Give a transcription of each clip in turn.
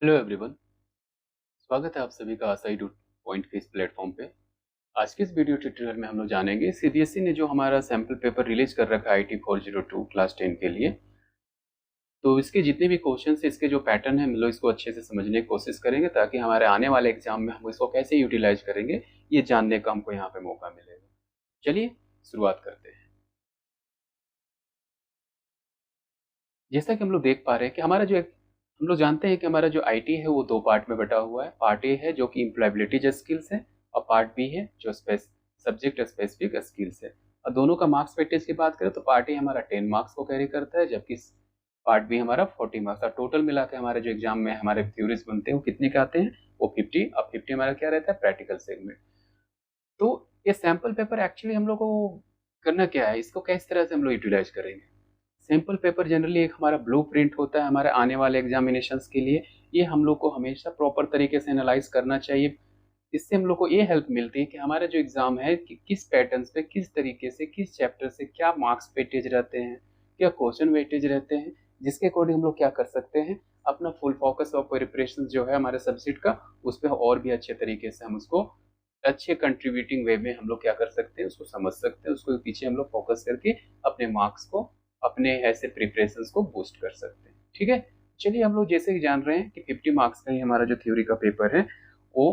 Hello everyone, स्वागत है आप सभी का आसाई डॉट पॉइंट के इस प्लेटफॉर्म पे। आज के इस वीडियो ट्यूटोरियल में हम लोग जानेंगे सीबीएसई ने जो हमारा सैम्पल पेपर रिलीज कर रखा है आईटी 402 क्लास 10 के लिए। तो इसके जितने भी क्वेश्चन है, इसके जो पैटर्न है, हम लोग इसको अच्छे से समझने की कोशिश करेंगे ताकि हमारे आने वाले एग्जाम में हम इसको कैसे यूटिलाइज करेंगे ये जानने का हमको यहाँ पे मौका मिलेगा। चलिए शुरुआत करते हैं। जैसा कि हम लोग देख पा रहे हैं कि हम लोग जानते हैं कि हमारा जो आईटी है वो दो पार्ट में बटा हुआ है। पार्ट ए है जो कि एम्प्लॉयबिलिटी जो स्किल्स है, और पार्ट बी है जो सब्जेक्ट स्पेसिफिक स्किल्स है। और दोनों का मार्क्स वेटेज की बात करें तो पार्ट ए हमारा 10 मार्क्स को कैरी करता है, जबकि पार्ट बी हमारा 40 मार्क्स। और टोटल मिला के हमारे जो एग्जाम में हमारे थ्योरीज बनते हैं वो कितने के आते हैं, वो 50। और 50 हमारा क्या रहता है, प्रैक्टिकल सेगमेंट। तो ये सैंपल पेपर एक्चुअली हम लोग को करना क्या है, इसको किस तरह से हम लोग यूटिलाइज करेंगे। सैंपल पेपर जनरली एक हमारा ब्लूप्रिंट होता है हमारे आने वाले एग्जामिनेशंस के लिए। ये हम लोग को हमेशा प्रॉपर तरीके से एनालाइज करना चाहिए। इससे हम लोग को ये हेल्प मिलती है कि हमारा जो एग्जाम है कि किस पैटर्न पे, किस तरीके से, किस चैप्टर से क्या मार्क्स वेटेज रहते हैं, क्या क्वेश्चन वेटेज रहते हैं, जिसके अकॉर्डिंग हम लोग क्या कर सकते हैं, अपना फुल फोकस और प्रिपरेशन जो है हमारे सब्जेक्ट का, उस पर और भी अच्छे तरीके से हम उसको अच्छे कंट्रीब्यूटिंग वे में हम लोग क्या कर सकते हैं, उसको समझ सकते हैं, उसको पीछे हम लोग फोकस करके अपने मार्क्स को, अपने ऐसे प्रिपरेशंस को बूस्ट कर सकते हैं। ठीक है, चलिए हम लोग जैसे कि जान रहे हैं कि 50 मार्क्स का ही हमारा जो थ्योरी का पेपर है वो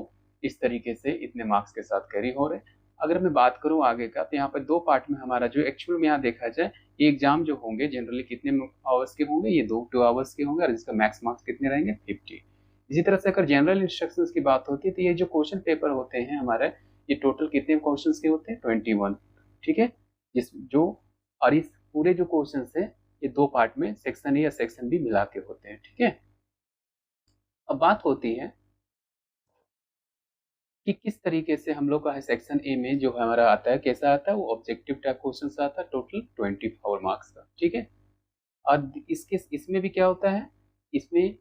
इस तरीके से इतने मार्क्स के साथ कैरी हो रहे हैं। अगर मैं बात करूं आगे का, तो यहाँ पर दो पार्ट में हमारा जो एक्चुअल में यहाँ देखा जाए, ये एग्जाम जो होंगे जनरली कितने आवर्स के होंगे, ये 2 आवर्स के होंगे, और जिसका मैक्स मार्क्स कितने रहेंगे, 50। इसी तरह से अगर जनरल इंस्ट्रक्शंस की बात होती है तो ये जो क्वेश्चन पेपर होते हैं हमारे, ये टोटल कितने क्वेश्चंस के होते हैं, 21। ठीक है, जिस जो और इस पूरे जो क्वेश्चंस है ये दो पार्ट में, सेक्शन ए या सेक्शन बी मिला के होते हैं। ठीक है, अब बात होती है कि किस तरीके से हम लोग का है सेक्शन ए में जो हमारा आता है, कैसा आता है, वो ऑब्जेक्टिव टाइप क्वेश्चन आता है, टोटल 24 मार्क्स का। ठीक है, और इसमें भी क्या होता है, इसमें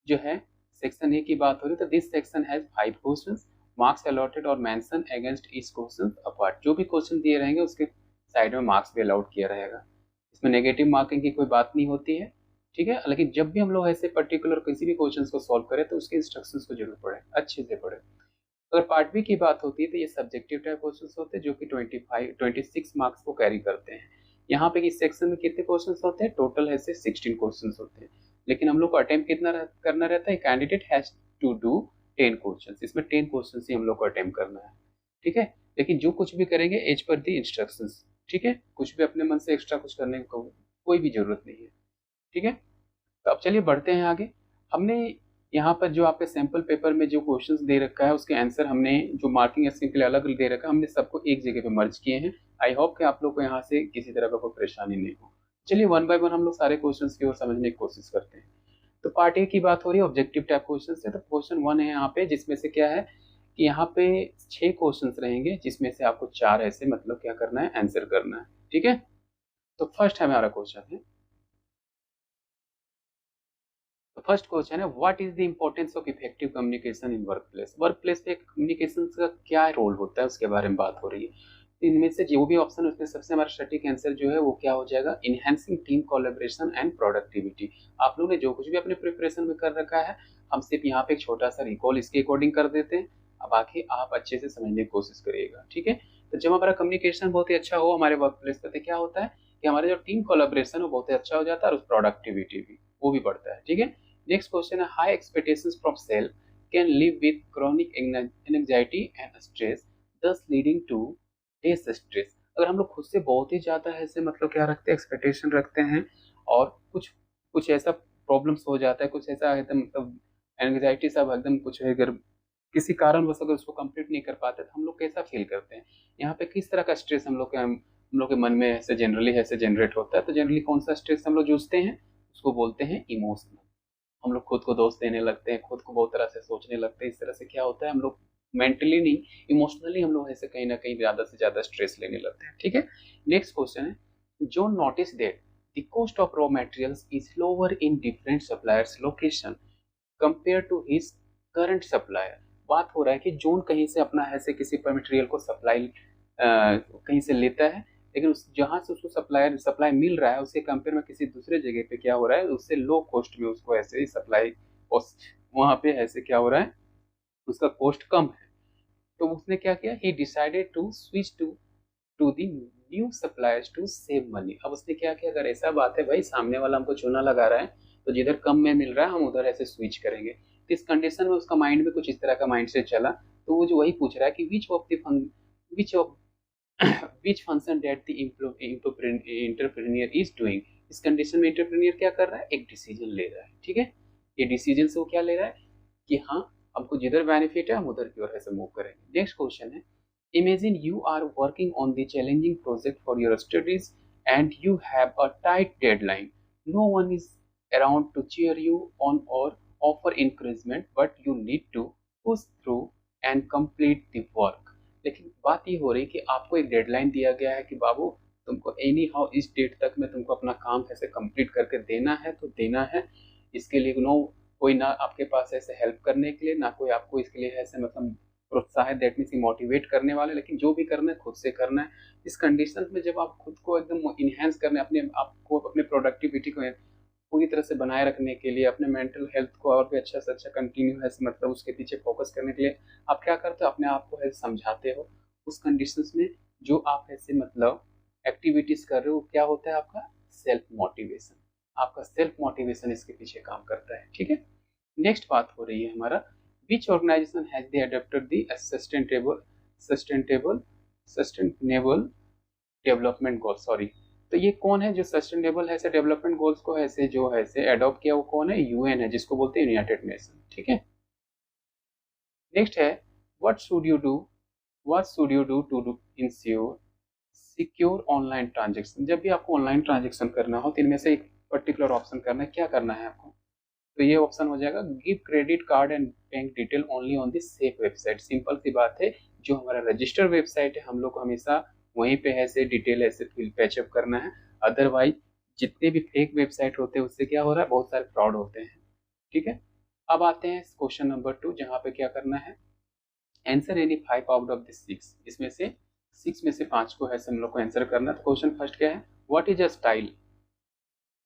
जो है सेक्शन ए की बात हो रही है तो this section has 5 questions, marks allotted और mention against each question apart. जो भी क्वेश्चन दिए रहेंगे उसके साइड में मार्क्स भी अलाउड किया रहेगा। इसमें नेगेटिव मार्किंग की कोई बात नहीं होती है। ठीक है, लेकिन जब भी हम लोग ऐसे पर्टिकुलर किसी भी क्वेश्चन को सॉल्व करें तो उसके इंस्ट्रक्शंस को जरूर पढ़ें, अच्छे से पढ़ें। अगर पार्ट बी की बात होती है तो ये सब्जेक्टिव टाइप क्वेश्चंस होते हैं जो कि 26 मार्क्स को कैरी करते हैं। यहाँ पे इस सेक्शन में कितने क्वेश्चंस होते हैं, टोटल ऐसे 16 क्वेश्चंस होते हैं, लेकिन हम लोग को अटेम्प्ट कितना करना रहता है, candidate has to do 10 questions. इसमें 10 क्वेश्चंस ही हम लोग को अटेम्प्ट करना है। ठीक है, लेकिन जो कुछ भी करेंगे एज पर दी इंस्ट्रक्शंस। ठीक है, कुछ भी अपने मन से एक्स्ट्रा कुछ करने की कोई भी जरूरत नहीं है। ठीक है, तो अब चलिए बढ़ते हैं आगे। हमने यहाँ पर जो आपके सैंपल पेपर में जो क्वेश्चंस दे रखा है उसके आंसर हमने जो मार्किंग स्कीम के लिए अलग दे रखा है, हमने सबको एक जगह पे मर्ज किए हैं। आई होप कि आप लोग को यहाँ से किसी तरह का कोई परेशानी नहीं हो। चलिए वन बाय वन हम लोग सारे क्वेश्चंस की ओर समझने की कोशिश करते हैं। तो पार्ट ए की बात हो रही है ऑब्जेक्टिव टाइप क्वेश्चन से। तो क्वेश्चन 1 है यहाँ पे, जिसमें से क्या है कि यहाँ पे 6 क्वेश्चन रहेंगे, जिसमें से आपको 4 ऐसे मतलब क्या करना है, आंसर करना है। ठीक है, तो फर्स्ट हमारा क्वेश्चन है, तो फर्स्ट क्वेश्चन है, what is the importance of effective communication in work place. Work place पे कम्युनिकेशन का क्या रोल होता है उसके बारे में बात हो रही है। तो इनमें से जो भी ऑप्शन है उसमें सबसे हमारा सटीक आंसर जो है वो क्या हो जाएगा, enhancing team collaboration and productivity. आप लोगों ने जो कुछ भी अपने प्रिपरेशन में कर रखा है, हम सिर्फ यहाँ पे एक छोटा सा रिकॉल इसके अकॉर्डिंग कर देते हैं। अब बाकी आप अच्छे से समझने की कोशिश करिएगा। ठीक है, तो जब हमारा कम्युनिकेशन बहुत ही अच्छा हो हमारे वर्क प्लेस पे, तो क्या होता है कि हमारा जो टीम कोलैबोरेशन है वो बहुत ही अच्छा हो जाता है और प्रोडक्टिविटी भी वो भी बढ़ता है। ठीक है, नेक्स्ट क्वेश्चन है, high expectations from self can live with chronic anxiety and stress thus leading to distress. अगर हम लोग खुद से बहुत ही ज्यादा ऐसे मतलब क्या रखते हैं, एक्सपेक्टेशन रखते हैं, और कुछ कुछ ऐसा प्रॉब्लम्स हो जाता है, कुछ ऐसा एकदम मतलब एंजाइटी सब एकदम कुछ है, अगर किसी कारणवश अगर उसको कंप्लीट नहीं कर पाते तो हम लोग कैसा फील करते हैं। यहाँ पे किस तरह का स्ट्रेस हम लोग के मन में ऐसे जनरली ऐसे जनरेट होता है। तो जनरली कौन सा स्ट्रेस हम लोग जूझते हैं, उसको बोलते हैं इमोशनल। हम लोग खुद को दोष देने लगते हैं, खुद को बहुत तरह से सोचने लगते हैं। इस तरह से क्या होता है, हम लोग मेंटली नहीं, इमोशनली हम लोग ऐसे कहीं ना कहीं ज्यादा से ज्यादा स्ट्रेस लेने लगते हैं। ठीक है, नेक्स्ट क्वेश्चन है, जो notice that the cost of raw materials is lower in different suppliers location compare to his current supplier. बात हो रहा है कि जोन कहीं से अपना ऐसे किसी पर मटेरियल को सप्लाई कहीं से लेता है, लेकिन उस जहां से उसको सप्लाई मिल रहा है उसके कंपेयर में किसी दूसरे जगह पे क्या हो रहा है, उससे लो कॉस्ट में उसको ऐसे ही सप्लाई वहाँ पे ऐसे क्या हो रहा है, उसका कॉस्ट कम है। तो उसने क्या किया, he decided to switch to the new suppliers to save money. अब उसने क्या किया, अगर ऐसा बात है भाई सामने वाला हमको चूना लगा रहा है तो जिधर कम में मिल रहा है हम उधर ऐसे स्विच करेंगे। तो इस कंडीशन में उसका माइंड में कुछ इस तरह का माइंड से चला, तो वो जो वही पूछ रहा है कि which of which function that the entrepreneur is doing. इस कंडीशन में एंटरप्रेन्योर क्या कर रहा है, एक डिसीजन ले रहा है। ठीक है, ये डिसीजन से वो क्या ले रहा है कि हाँ हमको जिधर बेनिफिट है हम उधर की ओर ऐसे मूव करेंगे। नेक्स्ट क्वेश्चन है, imagine you are working on the challenging project for your studies and you have a tight deadline. No one is around to cheer you on or offer encouragement, but you need to push through and complete the work. लेकिन बात ये हो रही कि आपको एक deadline दिया गया है कि बाबू तुमको एनी हाउ इस डेट तक में तुमको अपना काम ऐसे कंप्लीट करके देना है तो देना है। इसके लिए नो कोई ना आपके पास ऐसे हेल्प करने के लिए, ना कोई आपको इसके लिए ऐसे मतलब प्रोत्साहित, दैट मीन्स मोटिवेट करने वाले, लेकिन जो भी करना है खुद से करना है। इस कंडीशन में जब आप खुद को एकदम इन्हेंस करने, अपने आपको अपने प्रोडक्टिविटी को पूरी तरह से बनाए रखने के लिए, अपने मेंटल हेल्थ को और भी अच्छा से अच्छा कंटिन्यू है मतलब उसके पीछे फोकस करने के लिए आप क्या करते हो, अपने आप को ऐसे समझाते हो। उस कंडीशंस में जो आप ऐसे मतलब एक्टिविटीज कर रहे हो क्या होता है, आपका सेल्फ मोटिवेशन। आपका सेल्फ मोटिवेशन इसके पीछे काम करता है। ठीक है, नेक्स्ट बात हो रही है हमारा, which organization has they adopted the sustainable development goals, sorry. तो ये कौन है जो सस्टेनेबल ऐसे डेवलपमेंट गोल्स को ऐसे जो है ऐसे अडॉप्ट किया, वो कौन है, यूएन है, जिसको बोलते हैं यूनाइटेड नेशन। ठीक है, नेक्स्ट है, what should you do to ensure secure online transaction. जब भी आपको ऑनलाइन ट्रांजेक्शन करना हो तो इनमें से एक पर्टिकुलर ऑप्शन करना है, क्या करना है आपको, तो ये ऑप्शन हो जाएगा give credit card and bank detail only on the safe website. Simple सी बात है, जो हमारा रजिस्टर वेबसाइट है हम लोग को हमेशा वहीं पे ऐसे डिटेल ऐसे फिल पैचअप करना है। अदरवाइज जितने भी फेक वेबसाइट होते हैं उससे क्या हो रहा है, बहुत सारे फ्रॉड होते हैं। ठीक है, अब आते हैं क्वेश्चन नंबर 2, जहाँ पे क्या करना है, answer any 5 out of the 6। इसमें से 6 में से 5 को ऐसे हम लोग को आंसर करना है। तो क्वेश्चन फर्स्ट क्या है, what is a style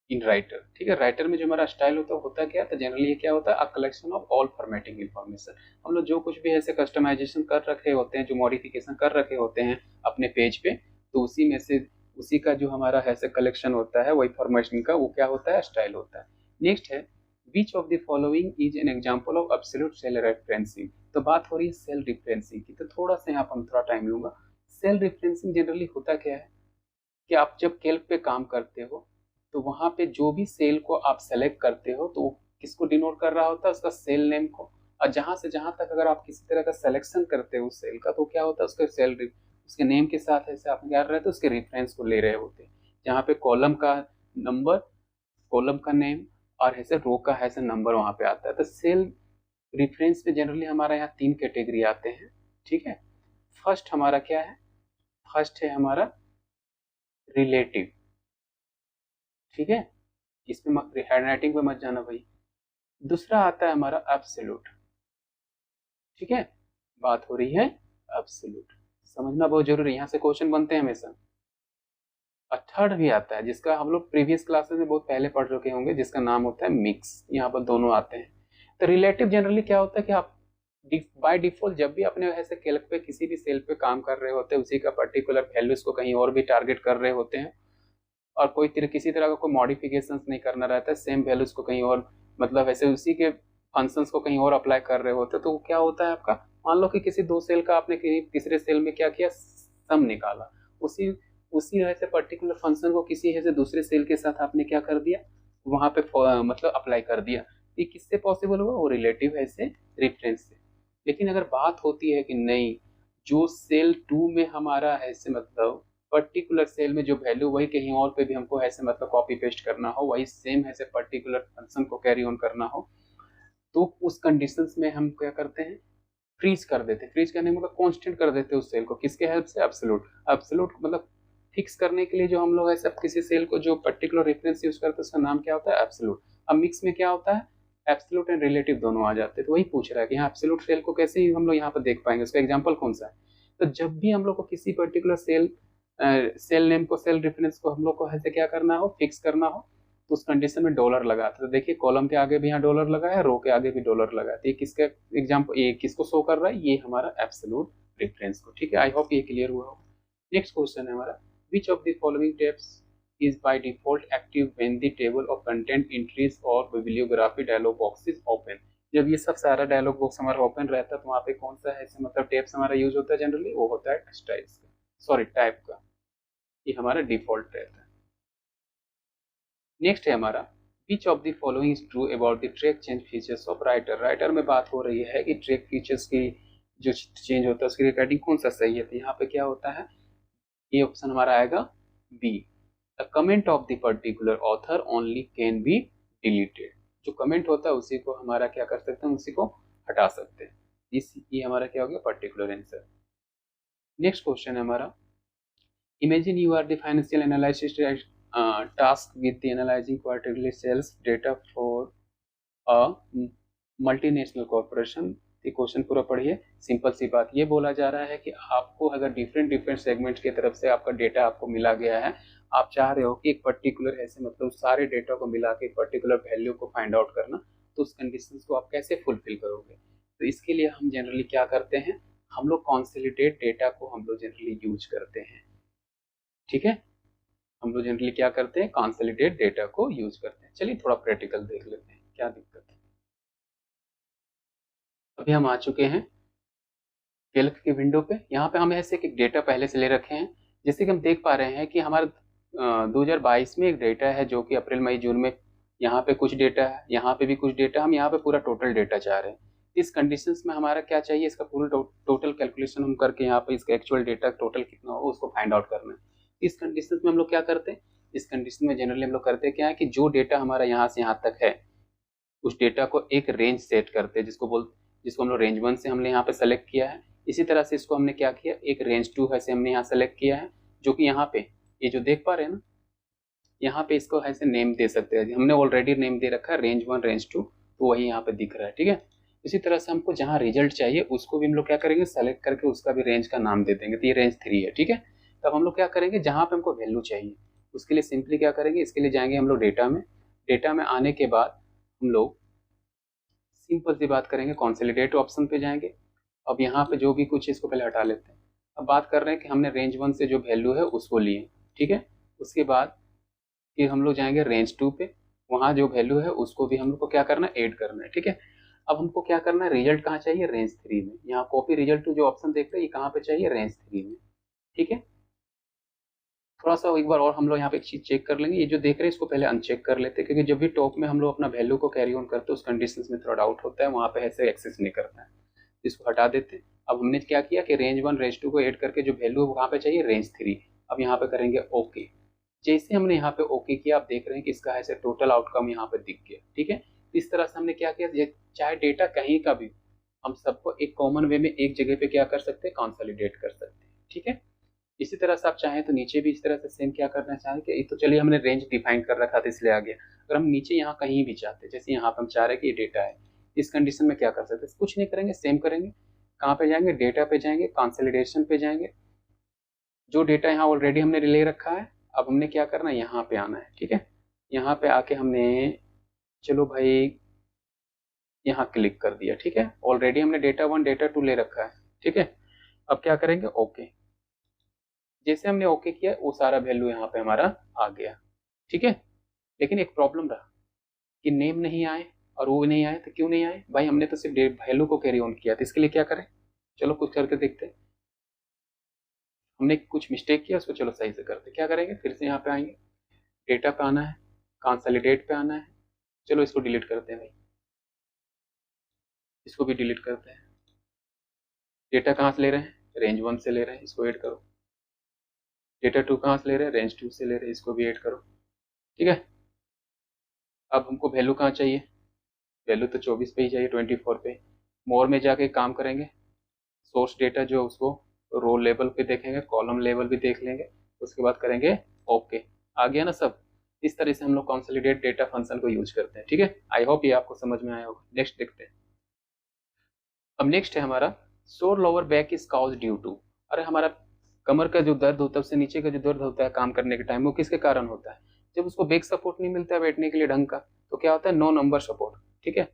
in writer. ठीक है, राइटर में जो हमारा स्टाइल होता क्या है, तो जनरली ये क्या होता है, a collection of all formatting information. हम लोग जो कुछ भी ऐसे कस्टमाइजेशन कर रखे होते हैं, जो मॉडिफिकेशन कर रखे होते हैं अपने पेज पे, तो उसी में से उसी का जो हमारा ऐसे कलेक्शन होता है वही फॉर्मेशन का वो क्या होता है, स्टाइल होता है। नेक्स्ट है, which of the following is an example of absolute cell referencing. तो बात हो रही है सेल रिफरेंसिंग की, तो थोड़ा सा यहाँ पर थोड़ा टाइम लूंगा। सेल रिफरेंसिंग जनरली होता क्या है कि आप जब कैल्क पे काम करते हो तो वहां पे जो भी सेल को आप सेलेक्ट करते हो तो वो किसको डिनोट कर रहा होता है, उसका सेल नेम को। और जहां से जहां तक अगर आप किसी तरह का सिलेक्शन करते हो उस सेल का, तो क्या होता है उसके उसके नेम के साथ ऐसे आप क्या कर रहे थे, उसके रेफरेंस को ले रहे होते हैं। जहाँ पे कॉलम का नंबर, कॉलम का नेम और ऐसे रो का ऐसे नंबर वहां पे आता है। तो सेल रेफरेंस में जनरली हमारा यहाँ 3 कैटेगरी आते हैं। ठीक है, फर्स्ट हमारा क्या है, फर्स्ट है हमारा रिलेटिव। ठीक है, इसमें हैंडराइटिंग पे मत जाना भाई। दूसरा आता है हमारा एब्सोल्यूट। ठीक है, बात हो रही है एब्सोल्यूट, समझना बहुत जरूरी है, यहाँ से क्वेश्चन बनते हैं हमेशा। और थर्ड भी आता है जिसका हम लोग प्रीवियस क्लासेस में बहुत पहले पढ़ चुके होंगे, जिसका नाम होता है मिक्स। यहाँ पर दोनों आते हैं। तो रिलेटिव जनरली क्या होता है कि आप बाय डिफॉल्ट जब भी अपने ऐसे कैल्क पे किसी भी सेल पे काम कर रहे होते हैं, उसी का पर्टिकुलर वैल्यूज को कहीं और भी टारगेट कर रहे होते हैं और किसी तरह का कोई मॉडिफिकेशन नहीं करना रहता है, सेम वैल्यूज को कहीं और मतलब ऐसे उसी के फंक्शंस को कहीं और अप्लाई कर रहे होते हैं। तो क्या होता है आपका, मान लो कि किसी 2 सेल का आपने किसी तीसरे सेल में क्या किया, सम निकाला, उसी उसी ऐसे पर्टिकुलर फंक्शन को किसी ऐसे दूसरे सेल के साथ आपने क्या कर दिया, वहां पे मतलब अप्लाई कर दिया। ये किससे पॉसिबल हुआ, वो रिलेटिव ऐसे रेफरेंस से। लेकिन अगर बात होती है कि नहीं, जो सेल 2 में हमारा ऐसे मतलब पर्टिकुलर सेल में जो वैल्यू वही कहीं और पे भी हमको ऐसे मतलब कॉपी पेस्ट करना हो, वही सेम ऐसे पर्टिकुलर फंक्शन को कैरी ऑन करना हो, तो उस कंडीशंस में हम क्या करते हैं, फ्रीज कर देते हैं। फ्रीज करने में मतलब कांस्टेंट कर देते हैं उस सेल को, किसके हेल्प से, एब्सोल्यूट। एब्सोल्यूट मतलब फिक्स करने के लिए जो हम लोग ऐसे किसी सेल को जो पर्टिकुलर रेफरेंस यूज करते हैं उसका नाम क्या होता है, एब्सोल्यूट। अब मिक्स में क्या होता है, एब्सोल्यूट एंड रिलेटिव दोनों आ जाते हैं। तो वही पूछ रहा है कि यहाँ एब्सोल्यूट सेल को कैसे ही हम लोग यहाँ पर देख पाएंगे, उसका एग्जाम्पल कौन सा है। तो जब भी हम लोग को किसी पर्टिकुलर सेल नेम को, सेल रेफरेंस को हम लोग को ऐसे क्या करना हो, फिक्स करना हो, तो उस कंडीशन में डॉलर लगाते, तो देखिए कॉलम के आगे भी यहाँ डॉलर लगा है, रो के आगे भी डॉलर लगा है, तो ये किसका एग्जाम्पल, ये किसको शो कर रहा है, ये हमारा एब्सोल्यूट डिफरेंस को। ठीक है, आई होप ये क्लियर हुआ होगा। नेक्स्ट क्वेश्चन है हमारा, which of the following tapes is by default active when the table of content entries और bibliography dialog box is open। जब ये सब सारा डायलॉग बॉक्स हमारा ओपन रहता है तो वहाँ पे कौन सा है, मतलब टेप्स हमारा यूज होता है जनरली, वो होता है स्टाइल्स का, सॉरी टाइप का, ये हमारा डिफॉल्ट रहता है। नेक्स्ट है हमारा, which of the following is true about the track change features of writer. Writer में बात हो रही है कि ट्रैक फीचर्स की जो चेंज होता है उसकी रिगार्डिंग कौन सा सही है, तो यहाँ पे क्या होता है, ये ऑप्शन हमारा आएगा B, the comment of the particular author only can be deleted. जो कमेंट होता है उसी को हमारा क्या कर सकते हैं, उसी को हटा सकते हैं। ये हमारा क्या हो गया, पर्टिकुलर आंसर। नेक्स्ट क्वेश्चन है हमारा, imagine you are the financial analysis task with the analyzing quarterly sales data for a multinational corporation। ये क्वेश्चन पूरा पढ़िए, सिंपल सी बात, ये बोला जा रहा है कि आपको अगर डिफरेंट सेगमेंट की तरफ से आपका डेटा आपको मिला गया है, आप चाह रहे हो कि एक पर्टिकुलर ऐसे मतलब सारे डेटा को मिला के एक पर्टिकुलर वैल्यू को फाइंड आउट करना, तो उस कंडीशन को आप कैसे फुलफिल करोगे। तो इसके लिए हम जनरली क्या करते हैं, हम लोग कॉन्सोलिडेट डेटा को हम लोग जनरली यूज करते हैं। ठीक है, हम लोग जनरली क्या करते हैं, कंसोलिडेट डेटा को यूज करते हैं। चलिए थोड़ा प्रैक्टिकल देख लेते हैं क्या दिक्कत है। अभी हम आ चुके हैं कैल्क की विंडो पे। यहाँ पे हम ऐसे एक डेटा पहले से ले रखे हैं, जैसे कि हम देख पा रहे हैं कि हमारा 2022 में एक डेटा है जो कि अप्रैल मई जून में यहाँ पे कुछ डेटा है, यहाँ पे भी कुछ डेटा, हम यहाँ पे पूरा टोटल डेटा चाह रहे हैं। इस कंडीशंस में हमारा क्या चाहिए, इसका पूरा टोटल कैलकुलेशन हम करके यहाँ पे इसका एक्चुअल डेटा टोटल कितना हो उसको फाइंड आउट करना है। इस कंडीशन में हम लोग क्या करते हैं, इस कंडीशन में जनरली हम लोग करते हैं क्या है कि जो डेटा हमारा यहाँ से यहाँ तक है उस डेटा को एक रेंज सेट करते हैं, जिसको हम लोग रेंज 1 से हमने यहाँ पे सेलेक्ट किया है। इसी तरह से इसको हमने क्या किया, एक रेंज 2 है से हमने यहाँ सेलेक्ट किया है, जो कि यहाँ पे ये जो देख पा रहे हैं ना, यहाँ पे इसको ऐसे नेम दे सकते हैं, हमने ऑलरेडी नेम दे रखा है रेंज 1 रेंज 2, तो वही यहाँ पे दिख रहा है। ठीक है, इसी तरह से हमको जहाँ रिजल्ट चाहिए उसको भी हम लोग क्या करेंगे, सेलेक्ट करके उसका भी रेंज का नाम दे देंगे, तो ये रेंज 3 है। ठीक है, तब हम लोग क्या करेंगे, जहाँ पे हमको वैल्यू चाहिए उसके लिए सिंपली क्या करेंगे, इसके लिए जाएंगे हम लोग डेटा में आने के बाद हम लोग सिंपल सी बात करेंगे, कंसोलिडेट ऑप्शन पे जाएंगे। अब यहाँ पे जो भी कुछ है इसको पहले हटा लेते हैं। अब बात कर रहे हैं कि हमने रेंज 1 से जो वैल्यू है उसको लिए, ठीक है, उसके बाद फिर हम लोग जाएंगे रेंज 2 पे, वहाँ जो वैल्यू है उसको भी हम लोग को क्या करना है, ऐड करना है। ठीक है, अब हमको क्या करना है, रिजल्ट कहाँ चाहिए, रेंज 3 में। यहाँ कॉपी रिजल्ट टू जो ऑप्शन देख रहे हैं ये कहाँ पे चाहिए, रेंज 3 में। ठीक है, थोड़ा सा एक बार और हम लोग यहाँ पे एक चीज चेक कर लेंगे, ये जो देख रहे हैं इसको पहले अनचेक कर लेते हैं, क्योंकि जब भी टॉप में हम लोग अपना वैल्यू को कैरी ऑन करते हैं उस कंडीशन में थोड़ा डाउट होता है, वहाँ पे ऐसे एक्सेस नहीं करता है, इसको हटा देते हैं। अब हमने क्या किया कि रेंज 1 रेंज 2 को ऐड करके जो वैल्यू है वहाँ पे चाहिए रेंज 3। अब यहाँ पे करेंगे ओके। जैसे हमने यहाँ पे ओके किया, आप देख रहे हैं कि इसका ऐसे टोटल आउटकम यहाँ पे दिख गया। ठीक है, इस तरह से हमने क्या किया, चाहे डेटा कहीं का भी हम सबको एक कॉमन वे में एक जगह पे क्या कर सकते हैं, कंसोलिडेट कर सकते हैं। ठीक है, इसी तरह से आप चाहें तो नीचे भी इस तरह से सेम क्या करना चाहें कि तो चलिए हमने रेंज डिफाइन कर रखा था इसलिए आ गया। अगर हम नीचे यहाँ कहीं भी चाहते, जैसे यहाँ पे हम चाह रहे हैं कि ये डेटा है, इस कंडीशन में क्या कर सकते हैं, कुछ नहीं करेंगे, सेम करेंगे। कहाँ पे जाएंगे, डेटा पे जाएंगे, कंसोलिडेशन पे जाएंगे, जो डेटा यहाँ ऑलरेडी हमने ले रखा है अब हमने क्या करना है, यहाँ पे आना है। ठीक है, यहाँ पे आके हमने चलो भाई यहाँ क्लिक कर दिया। ठीक है, ऑलरेडी हमने डेटा 1 डेटा 2 ले रखा है। ठीक है, अब क्या करेंगे, ओके। जैसे हमने ओके किया वो सारा वैल्यू यहाँ पे हमारा आ गया। ठीक है, लेकिन एक प्रॉब्लम रहा कि नेम नहीं आए और वो नहीं आए, तो क्यों नहीं आए भाई, हमने तो सिर्फ वैल्यू को कैरी ऑन किया था, इसके लिए क्या करें, चलो कुछ करके देखते हैं। हमने कुछ मिस्टेक किया उसको चलो सही से करते, क्या करेंगे, फिर से यहाँ पे आएंगे, डेटा पे आना है, कंसोलिडेट पे आना है, चलो इसको डिलीट करते हैं भाई, इसको भी डिलीट करते हैं। डेटा कहाँ से ले रहे हैं, रेंज 1 से ले रहे हैं, इसको ऐड करो। डेटा 2 कहाँ से ले रहे हैं, रेंज 2 से ले रहे हैं, इसको भी ऐड करो। ठीक है, अब हमको वैल्यू कहाँ चाहिए, वैल्यू तो 24 पे ही चाहिए, 24 पे। मोर में जाके काम करेंगे, सोर्स डेटा जो उसको रो लेवल पे देखेंगे, कॉलम लेवल भी देख लेंगे, उसके बाद करेंगे ओके। आ गया ना सब। इस तरह से हम लोग कंसोलिडेट डेटा फंक्शन को यूज करते हैं। ठीक है, आई होप ये आपको समझ में आया होगा। नेक्स्ट देखते हैं। अब नेक्स्ट है हमारा, sore lower back is cause due to. अरे हमारा कमर का जो दर्द होता है, उससे नीचे का जो दर्द होता है काम करने के टाइम, वो किसके कारण होता है, जब उसको बैक सपोर्ट नहीं मिलता है बैठने के लिए ढंग का, तो क्या होता है, नो नंबर सपोर्ट। ठीक है,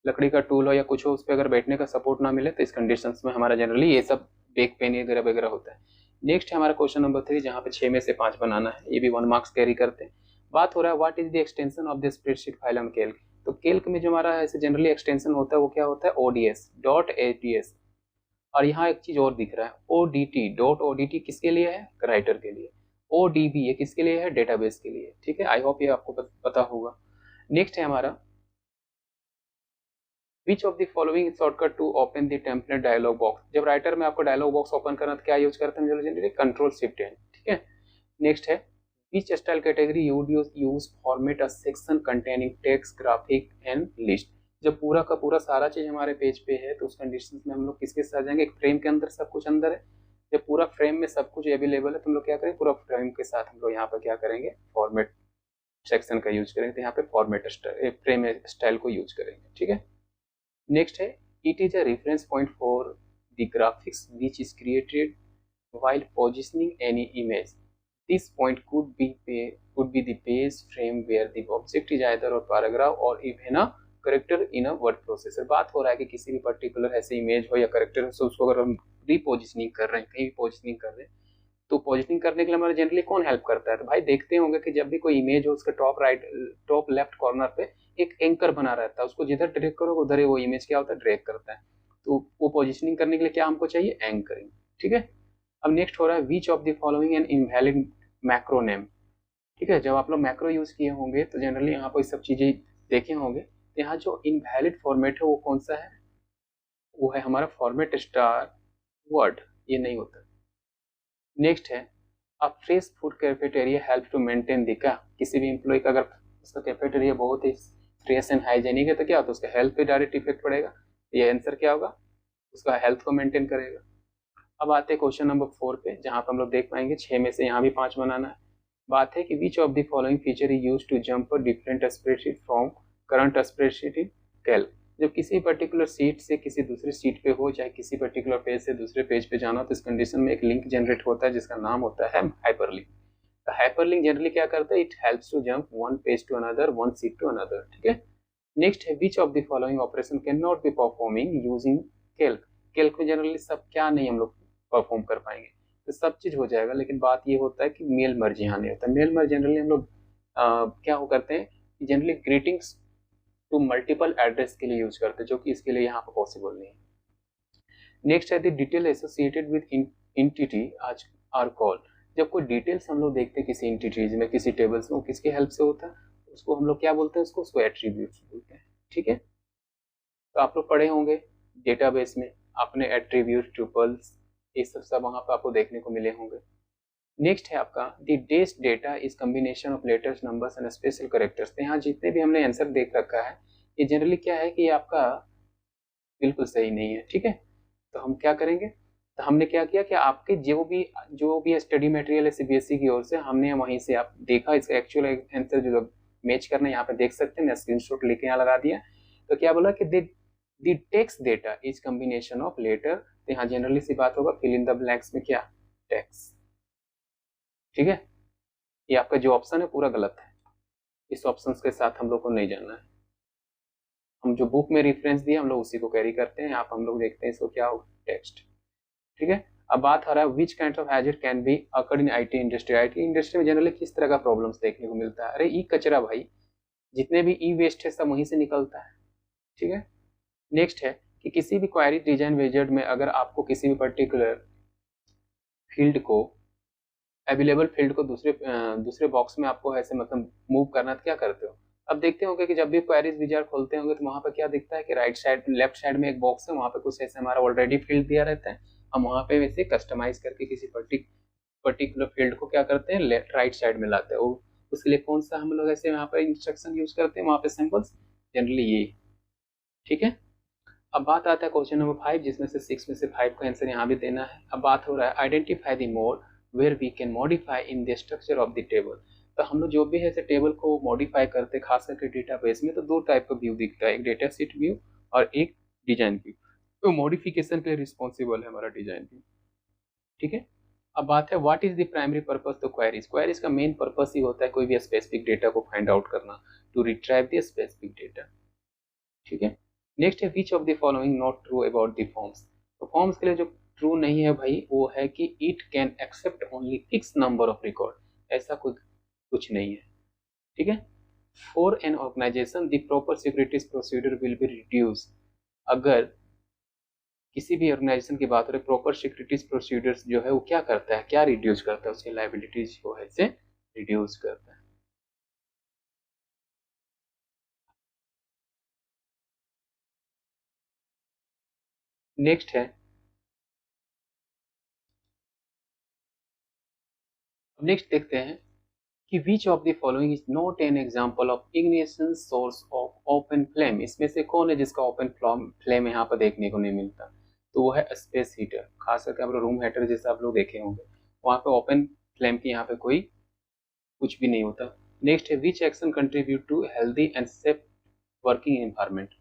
लकड़ी का टूल हो या कुछ हो, उस पर अगर बैठने का सपोर्ट ना मिले तो इस कंडीशंस में हमारा जनरली ये सब बैक पेन वगैरह वगैरह होता है। नेक्स्ट है हमारा क्वेश्चन नंबर 3, जहाँ पे 6 में से 5 बनाना है, ये भी 1 मार्क्स कैरी करते हैं। बात हो रहा है what is the extension of the spreadsheet file on Calc. तो कैल्क में जो हमारा ऐसे जनरली एक्सटेंशन होता है वो क्या होता है, ओडीएस, डॉट एडीएस। और यहाँ एक चीज और दिख रहा है, ओडीटी, डॉट ओडीटी किसके लिए है, राइटर के लिए। ओडीबी ये किसके लिए है, डेटाबेस के लिए। ठीक है, आई होप ये आपको पता होगा। नेक्स्ट है हमारा which of the following shortcut to open the template dialog box. जब राइटर में आपको डायलॉग बॉक्स ओपन करना तो क्या यूज करते हैं जनरली, कंट्रोल शिफ्ट एन। ठीक है, नेक्स्ट है विच style category you use format a section containing text, graphic and list. जब पूरा का पूरा सारा चीज हमारे पेज पे है तो उस कंडीशन में हम लोग किसके साथ जाएंगे, एक फ्रेम के अंदर सब कुछ अंदर है। जब पूरा फ्रेम में सब कुछ अवेलेबल है तो हम लोग क्या करेंगे, पूरा फ्रेम के साथ हम लोग यहाँ पर क्या करेंगे, फॉर्मेट सेक्शन का यूज करेंगे। तो यहाँ पे फॉर्मेट स्टाइल, फ्रेम स्टाइल को यूज करेंगे। ठीक है, नेक्स्ट है it is a reference point for the graphics which is created while positioning any image. This point could be the base frame where the object is either a paragraph or even a character in a word processor. बात हो रहा है कि किसी भी particular ऐसे image हो या करेक्टर हो, उसको अगर हम रीपोजिशनिंग कर रहे हैं, कहीं भी पोजिशनिंग कर रहे हैं, तो पोजिशनिंग करने के लिए हमारा जनरली कौन हेल्प करता है। तो भाई देखते होंगे कि जब भी कोई इमेज हो उसके टॉप लेफ्ट कॉर्नर पे एक एंकर बना रहता है, उसको जिधर ड्रैग करोगे उधर ही वो इमेज क्या होता है, ड्रैग करता है। तो वो पोजिशनिंग करने के लिए क्या हमको चाहिए, एंकरिंग। ठीक है, अब नेक्स्ट हो रहा है which of the following N invalid macro name. ठीक है, जब आप लोग मैक्रो यूज किए होंगे तो जनरली यहाँ पर सब चीजें देखे होंगे। तो यहाँ जो इनवैलिड फॉर्मेट है वो कौन सा है, वो है हमारा फॉर्मेट स्टार वर्ड, ये नहीं होता। नेक्स्ट है a fresh food cafeteria help to maintain the, क्या किसी भी एम्प्लॉय का अगर उसका कैफेटेरिया बहुत ही फ्रेश एंड हाइजेनिक है तो क्या होता है, उसका हेल्थ पे डायरेक्ट इफेक्ट पड़ेगा। ये आंसर क्या होगा, उसका हेल्थ को मेंटेन करेगा। अब आते हैं क्वेश्चन नंबर 4 पे, जहां पर हम लोग देख पाएंगे 6 में से यहाँ भी 5 बनाना है। बात है कि which of the following feature is use to jump different spreadsheet from current spreadsheet in Calc. जब किसी पर्टिकुलर सीट से किसी दूसरी सीट पे हो, चाहे किसी पर्टिकुलर पेज से दूसरे पेज पे जाना हो, तो इस कंडीशन में एक लिंक जनरेट होता है जिसका नाम होता है हाइपरलिंक। तो हाइपरलिंक जनरली क्या करता है, it helps to jump one page to another, one sheet to another. ठीक है, नेक्स्ट है which of the following operation can not be performing using Calc. Calc में जनरली सब क्या नहीं हम लोग परफॉर्म कर पाएंगे, तो सब चीज हो जाएगा, लेकिन बात ये होता है कि मेल मर्ज यहाँ नहीं होता। मेल मर्ज जनरली हम लोग क्या हो करते हैं, generally greetings to multiple address के लिए यूज करते हैं, जो कि इसके लिए यहाँ पर पॉसिबल नहीं है। नेक्स्ट है the detail associated with entity are called. जब कोई डिटेल्स हम लोग देखते हैं किसी एंटिटीज में, किसी टेबल्स में, किसके हेल्प से होता है, उसको हम लोग क्या बोलते हैं, उसको एट्रीब्यूट्स बोलते हैं। ठीक है, तो आप लोग पढ़े होंगे डेटाबेस में आपने एट्रीब्यूट, ट्यूपल्स, ये सब वहां पर आपको देखने को मिले होंगे। नेक्स्ट है आपका the test data is combination of letters, numbers and special characters. यहाँ जितने भी हमने आंसर देख रखा है ये जनरली क्या है कि ये आपका बिल्कुल सही नहीं है। ठीक है, तो हम क्या करेंगे, तो हमने क्या किया कि आपके जो भी स्टडी मटेरियल है सीबीएसई की ओर से, हमने वहीं से आप देखा इसका एक्चुअल आंसर जो मैच करना है यहाँ पे देख सकते हैं, मैं स्क्रीनशॉट लेके यहाँ लगा दिया। तो क्या बोला कि the text data is combination of letter. तो यहाँ जनरली सी बात होगा फिल इन द ब्लैंक्स में क्या, टेक्स्ट। ठीक है, ये आपका जो ऑप्शन है पूरा गलत है, इस ऑप्शन के साथ हम लोग को नहीं जाना है। हम जो बुक में रेफरेंस दिए हम लोग उसी को कैरी करते हैं। यहाँ पर हम लोग देखते हैं इसको क्या हो, टेक्स्ट। ठीक है, अब बात हो रहा है which kind of hazard can be occurred in IT industry. IT industry में जनरली किस तरह का प्रॉब्लम्स देखने को मिलता है, अरे ई कचरा भाई, जितने भी ई वेस्ट है सब वहीं से निकलता है। ठीक है, नेक्स्ट है कि किसी भी क्वेरी डिजाइन विजार्ड में अगर आपको किसी भी पर्टिकुलर फील्ड को, अवेलेबल फील्ड को दूसरे बॉक्स में आपको ऐसे मतलब मूव करना, तो क्या करते हो। अब देखते होंगे कि जब भी क्वेरीज विजार्ड खोलते होंगे तो वहां पर क्या दिखता है कि राइट साइड लेफ्ट साइड में एक बॉक्स है, वहां पे कुछ ऐसे हमारा ऑलरेडी फील्ड दिया रहता है, हम वहां पे वैसे कस्टमाइज करके किसी पर्टिकुलर फील्ड को क्या करते हैं, लेफ्ट राइट साइड में लाते हैं। उसके लिए कौन सा हम लोग ऐसे यहाँ पर इंस्ट्रक्शन यूज करते हैं, वहां पे सिंबल्स जनरली ये। ठीक है, अब बात आता है क्वेश्चन नंबर 5, जिसमें से 6 में से 5 का आंसर यहाँ भी देना है। अब बात हो रहा है identify the mode where we can modify in the structure of the table. तो हम लोग जो भी है ऐसे टेबल को मॉडिफाई करते हैं, खास करके डेटाबेस में, तो दो टाइप का व्यू दिखता है, एक डेटा शीट व्यू और एक डिजाइन व्यू। तो मॉडिफिकेशन के लिए रिस्पॉन्सिबल है हमारा डिजाइन व्यू। ठीक है, अब बात है what is the primary purpose to queries, queries का मेन पर्पस ही होता है कोई भी स्पेसिफिक डेटा को फाइंड आउट करना, to retrieve the specific data. ठीक है। नेक्स्ट है which of the following not true about the forms. तो फॉर्म्स के लिए जो ट्रू नहीं है भाई वो है कि it can accept only fix number of record, ऐसा कुछ नहीं है। ठीक है। For an organisation the proper securities procedure will be reduce. अगर किसी भी ऑर्गेनाइजेशन की बात हो रही प्रॉपर सिक्योरिटीज प्रोसीजर्स जो है वो क्या करता है, क्या रिड्यूस करता है, उसकी लाइबिलिटीज जो है इसे रिड्यूस करता है। नेक्स्ट है, नेक्स्ट देखते हैं कि which of the following is not an example of ignition source of open flame. इसमें से कौन है जिसका ओपन फ्लेम यहाँ पर देखने को नहीं मिलता, तो वो है स्पेस हीटर। खास करके आप रूम हीटर जैसे आप लोग देखे होंगे वहाँ पे ओपन फ्लेम की यहाँ पे कोई कुछ भी नहीं होता। नेक्स्ट है which action contribute to healthy and safe working environment.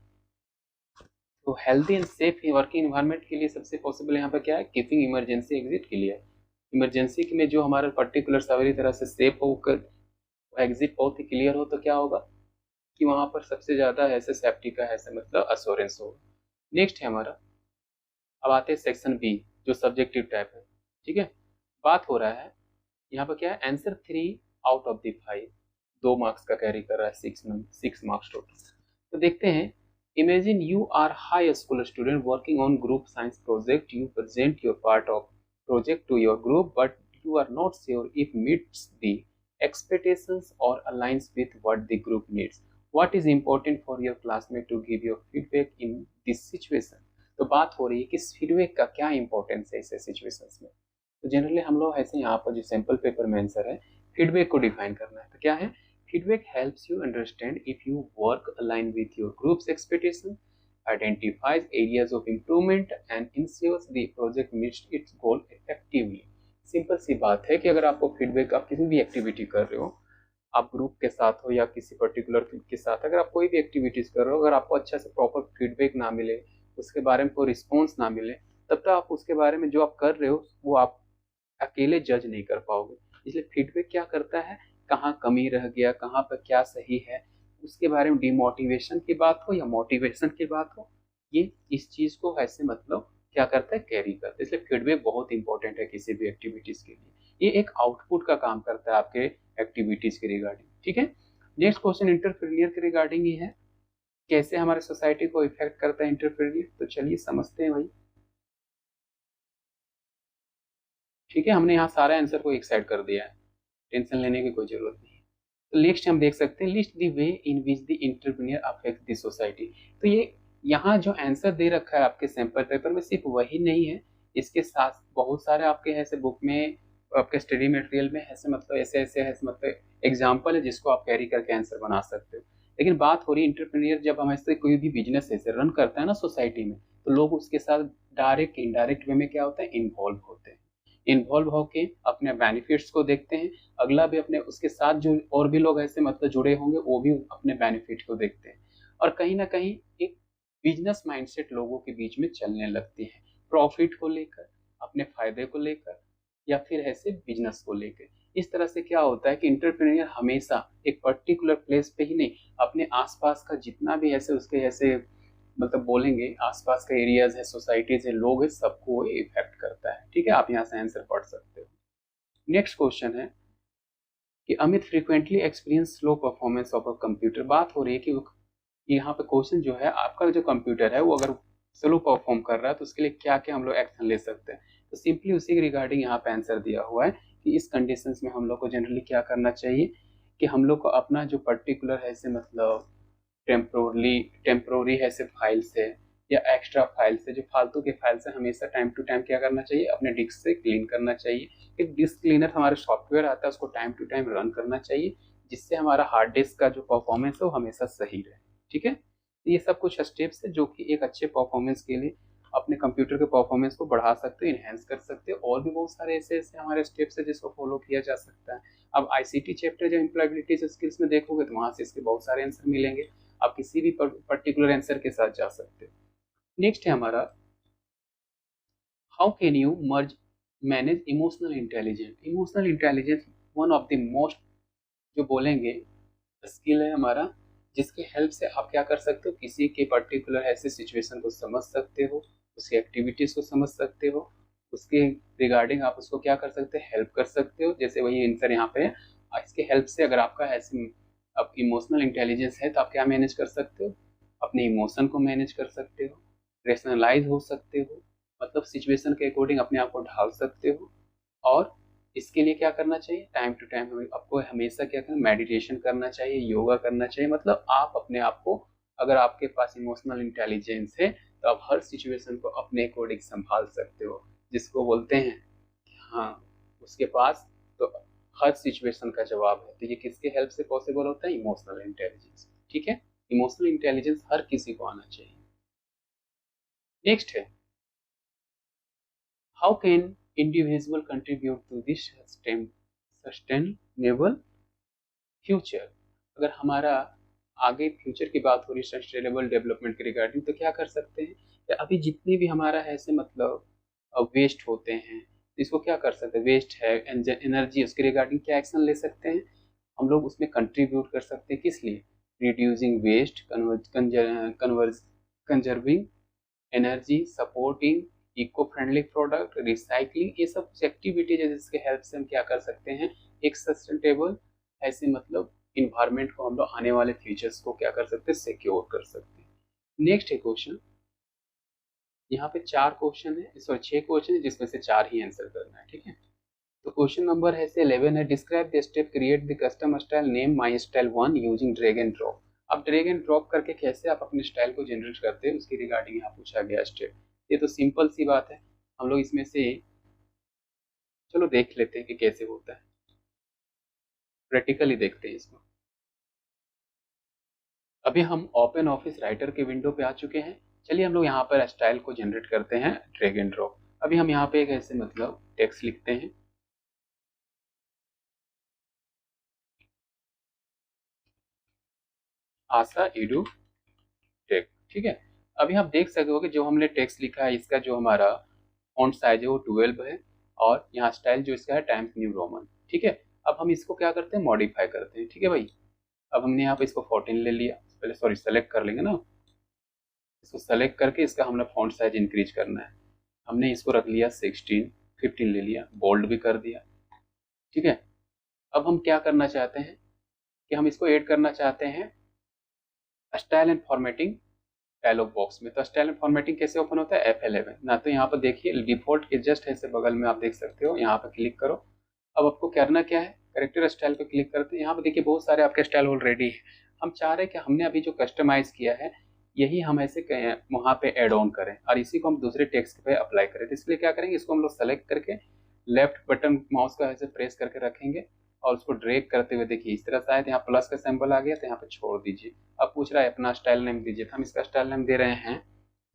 तो healthy and safe working environment के लिए सबसे पॉसिबल यहाँ पे क्या है, keeping emergency exit clear. Emergency में जो हमारा पर्टिकुलर सवारी तरह से सेफ होकर एग्जिट बहुत ही क्लियर हो तो क्या होगा कि वहां पर सबसे ज्यादा ऐसे सेफ्टी का ऐसे मतलब अश्योरेंस होगा। नेक्स्ट है हमारा, अब आते हैं सेक्शन बी जो सब्जेक्टिव टाइप है। ठीक है। बात हो रहा है यहाँ पर क्या है, answer 3 out of the 5, 2 marks का कैरी कर रहा है, 6 मार्क्स टोटल। तो देखते हैं, imagine you are high school student working on group science project, you present your part of project to your group but you are not sure if meets the expectations or aligns with what the group needs. What is important for your classmate to give your feedback in this situation? तो बात हो रही है कि feedback का क्या importance है ऐसे सिचुएशंस में। तो जनरली हम लोग ऐसे यहाँ पर जो सैम्पल पेपर में आंसर है फीडबैक को डिफाइन करना है। तो क्या है, feedback helps you understand if you work align with your groups expectation, identifies areas of improvement and ensures the project meets its goal effectively। Simple सी बात है कि अगर आपको फीडबैक, आप किसी भी एक्टिविटी कर रहे हो, आप ग्रुप के साथ हो या किसी पर्टिकुलर के साथ, अगर आप कोई भी एक्टिविटीज कर रहे हो, अगर आपको अच्छा से प्रॉपर फीडबैक ना मिले, उसके बारे में कोई रिस्पॉन्स ना मिले, तब तक आप उसके बारे में जो आप कर रहे हो वो आप अकेले जज नहीं कर पाओगे। इसलिए फीडबैक क्या करता है, कहाँ कमी रह गया, कहाँ पर क्या सही है, उसके बारे में डिमोटिवेशन की बात हो या मोटिवेशन की बात हो, ये इस चीज को ऐसे मतलब क्या करता है, कैरी करता है। इसलिए फीडबैक बहुत इंपॉर्टेंट है किसी भी एक्टिविटीज के लिए। ये एक आउटपुट का काम करता है आपके एक्टिविटीज के रिगार्डिंग। ठीक है। नेक्स्ट क्वेश्चन इंटरफेरेंस के रिगार्डिंग ही है, कैसे हमारे सोसाइटी को इफेक्ट करता है इंटरफेरेंस। तो चलिए समझते हैं भाई। ठीक है, हमने यहाँ सारे आंसर को एक साइड कर दिया है, टेंशन लेने की कोई जरूरत नहीं है। तो नेक्स्ट हम देख सकते हैं, list the way in which the entrepreneur affect the society. तो ये यहाँ जो आंसर दे रखा है आपके सैंपल पेपर में सिर्फ वही नहीं है, इसके साथ बहुत सारे आपके ऐसे बुक में, आपके स्टडी मटेरियल में ऐसे मतलब ऐसे मतलब एग्जाम्पल है जिसको आप कैरी करके आंसर बना सकते हो। लेकिन बात हो रही है इंटरप्रेन्योर जब हम ऐसे कोई भी बिजनेस ऐसे रन करता है ना सोसाइटी में, तो लोग उसके साथ डायरेक्ट इनडायरेक्ट वे में क्या होता है, इन्वॉल्व होते हैं। इन्वॉल्व होके अपने बेनिफिट्स को देखते हैं, अगला भी अपने उसके साथ जो और भी लोग ऐसे मतलब जुड़े होंगे वो भी अपने बेनिफिट को देखते हैं, और कहीं ना कहीं एक बिजनेस माइंडसेट लोगों के बीच में चलने लगती है, प्रॉफिट को लेकर, अपने फायदे को लेकर, या फिर ऐसे बिजनेस को लेकर। इस तरह से क्या होता है कि इंटरप्रेन्योर हमेशा एक पर्टिकुलर प्लेस पे ही नहीं, अपने आसपास का जितना भी ऐसे उसके ऐसे मतलब बोलेंगे आसपास का एरियाज है, सोसाइटीज है, लोग है, सबको इफेक्ट करता है। ठीक है, आप यहाँ से आंसर पढ़ सकते हो। नेक्स्ट क्वेश्चन है कि Amit frequently experience slow performance of a computer. बात हो रही है कि यहाँ पे क्वेश्चन जो है, आपका जो कंप्यूटर है वो अगर स्लो परफॉर्म कर रहा है तो उसके लिए क्या क्या हम लोग एक्शन ले सकते हैं। तो सिंपली उसी के रिगार्डिंग यहाँ पे आंसर दिया हुआ है कि इस कंडीशंस में हम लोग को जनरली क्या करना चाहिए कि हम लोग को अपना जो पर्टिकुलर है से मतलब टेम्पोररी ऐसे फाइल्स है या एक्स्ट्रा फाइल्स है, जो फालतू के फाइल्स है, हमेशा टाइम टू टाइम क्या करना चाहिए, अपने डिस्क से क्लीन करना चाहिए। एक डिस्क क्लीनर हमारा सॉफ्टवेयर आता है, उसको टाइम टू टाइम रन करना चाहिए, जिससे हमारा हार्ड डिस्क का जो परफॉर्मेंस है वो हमेशा सही रहे। ठीक है, तो ये सब कुछ स्टेप्स है जो कि एक अच्छे परफॉर्मेंस के लिए अपने कंप्यूटर के परफॉर्मेंस को बढ़ा सकते हो, इनहेंस कर सकते हो। और भी बहुत सारे ऐसे ऐसे हमारे स्टेप्स है जिसको फॉलो किया जा सकता है। अब आईसीटी चैप्टर जब एम्प्लॉयबिलिटी स्किल्स में देखोगे तो वहां से इसके बहुत सारे आंसर मिलेंगे, आप किसी भी पर्टिकुलर आंसर के साथ जा सकते हो। नेक्स्ट है हमारा, how can you merge manage emotional intelligence. Emotional intelligence one of the most जो बोलेंगे स्किल है हमारा, जिसके हेल्प से आप क्या कर सकते हो, किसी के पर्टिकुलर ऐसे सिचुएशन को समझ सकते हो, उसकी एक्टिविटीज को समझ सकते हो, उसके रिगार्डिंग आप उसको क्या कर सकते हैं, हेल्प कर सकते हो। जैसे वही आंसर यहाँ पे है। इसके हेल्प से अगर आपका ऐसे अब इमोशनल इंटेलिजेंस है तो आप क्या मैनेज कर सकते हो, अपने इमोशन को मैनेज कर सकते हो, रेशनलाइज हो सकते हो, मतलब सिचुएशन के अकॉर्डिंग अपने आप को ढाल सकते हो। और इसके लिए क्या करना चाहिए, टाइम टू टाइम हमें आपको हमेशा क्या करना, मेडिटेशन करना चाहिए, योगा करना चाहिए। मतलब आप अपने आप को, अगर आपके पास इमोशनल इंटेलिजेंस है तो आप हर सिचुएशन को अपने अकॉर्डिंग संभाल सकते हो, जिसको बोलते हैं हाँ उसके पास तो हर सिचुएशन का जवाब है। तो ये किसके हेल्प से पॉसिबल होता है, इमोशनल इंटेलिजेंस। ठीक है, इमोशनल इंटेलिजेंस हर किसी को आना चाहिए। नेक्स्ट है, how can individual contribute to this sustainable future. अगर हमारा आगे फ्यूचर की बात हो रही है सस्टेनेबल डेवलपमेंट के रिगार्डिंग, तो क्या कर सकते हैं कि अभी जितने भी हमारा ऐसे मतलब वेस्ट होते हैं, तो इसको क्या कर सकते हैं, वेस्ट है एनर्जी, उसके रिगार्डिंग क्या एक्शन ले सकते हैं हम लोग, उसमें कंट्रीब्यूट कर सकते हैं। किस लिए, reducing waste, conserving energy, supporting eco friendly product, recycling, ये सब कुछ एक्टिविटीज है जिसके हेल्प से हम क्या कर सकते हैं, एक सस्टेनेबल ऐसे मतलब इन्वायरमेंट को हम लोग आने वाले फ्यूचर्स को क्या कर सकते हैं, सिक्योर कर सकते हैं। नेक्स्ट है क्वेश्चन, यहाँ पे 4 क्वेश्चन है, सॉरी 6 क्वेश्चन है, जिसमें से 4 ही आंसर करना है। ठीक है, तो क्वेश्चन नंबर है से 11 है, describe the step create the custom style name my style 1 using drag and drop. अब ड्रैग एंड ड्रॉप करके कैसे आप अपने स्टाइल को जनरेट करते हैं उसकी रिगार्डिंग यहाँ पूछा गया स्टेप। ये तो सिंपल सी बात है, हम लोग इसमें से चलो देख लेते हैं कि कैसे होता है, प्रैक्टिकली देखते हैं इसको। अभी हम ओपन ऑफिस राइटर के विंडो पे आ चुके हैं। चलिए हम लोग यहाँ पर स्टाइल को जनरेट करते हैं ड्रैग एंड ड्रॉप। अभी हम यहाँ पे एक ऐसे मतलब टेक्स्ट लिखते हैं, आशा इडू टेक। ठीक है, अभी आप देख सकते हो कि जो हमने टेक्स्ट लिखा है इसका जो हमारा फॉन्ट साइज है वो 12 है, और यहाँ स्टाइल जो इसका है टाइम्स न्यू रोमन। ठीक है, अब हम इसको क्या करते हैं, मॉडिफाई करते हैं। ठीक है भाई, अब हमने यहाँ पे इसको 14 ले लिया, पहले सॉरी सेलेक्ट कर लेंगे ना, इसको सेलेक्ट करके इसका हमने फॉन्ट साइज इंक्रीज करना है। हमने इसको रख लिया 16, 15 ले लिया, बोल्ड भी कर दिया। ठीक है, अब हम क्या करना चाहते हैं कि हम इसको ऐड करना चाहते हैं style and formatting dialog box में। तो स्टाइल एंड फॉर्मेटिंग कैसे ओपन होता है, F11 ना। तो यहाँ पर देखिए डिफॉल्ट के जस्ट ऐसे बगल में आप देख सकते हो, यहाँ पर क्लिक करो। अब आपको करना क्या है, करेक्टर स्टाइल पे क्लिक करते हैं। यहाँ पर देखिए बहुत सारे आपके स्टाइल ऑलरेडी है। हम चाह रहे हैं कि हमने अभी जो कस्टमाइज किया है यही हम ऐसे वहाँ पे एड ऑन करें और इसी को हम दूसरे टेक्स्ट पे अप्लाई करें। तो इसलिए क्या करेंगे, इसको हम लोग सेलेक्ट करके लेफ्ट बटन माउस का ऐसे प्रेस करके रखेंगे और उसको ड्रैग करते हुए देखिए इस तरह से आए, तो यहाँ प्लस का सिंबल आ गया तो यहाँ पे छोड़ दीजिए। अब पूछ रहा है अपना स्टाइल नेम दीजिए, तो हम इसका स्टाइल नेम दे रहे हैं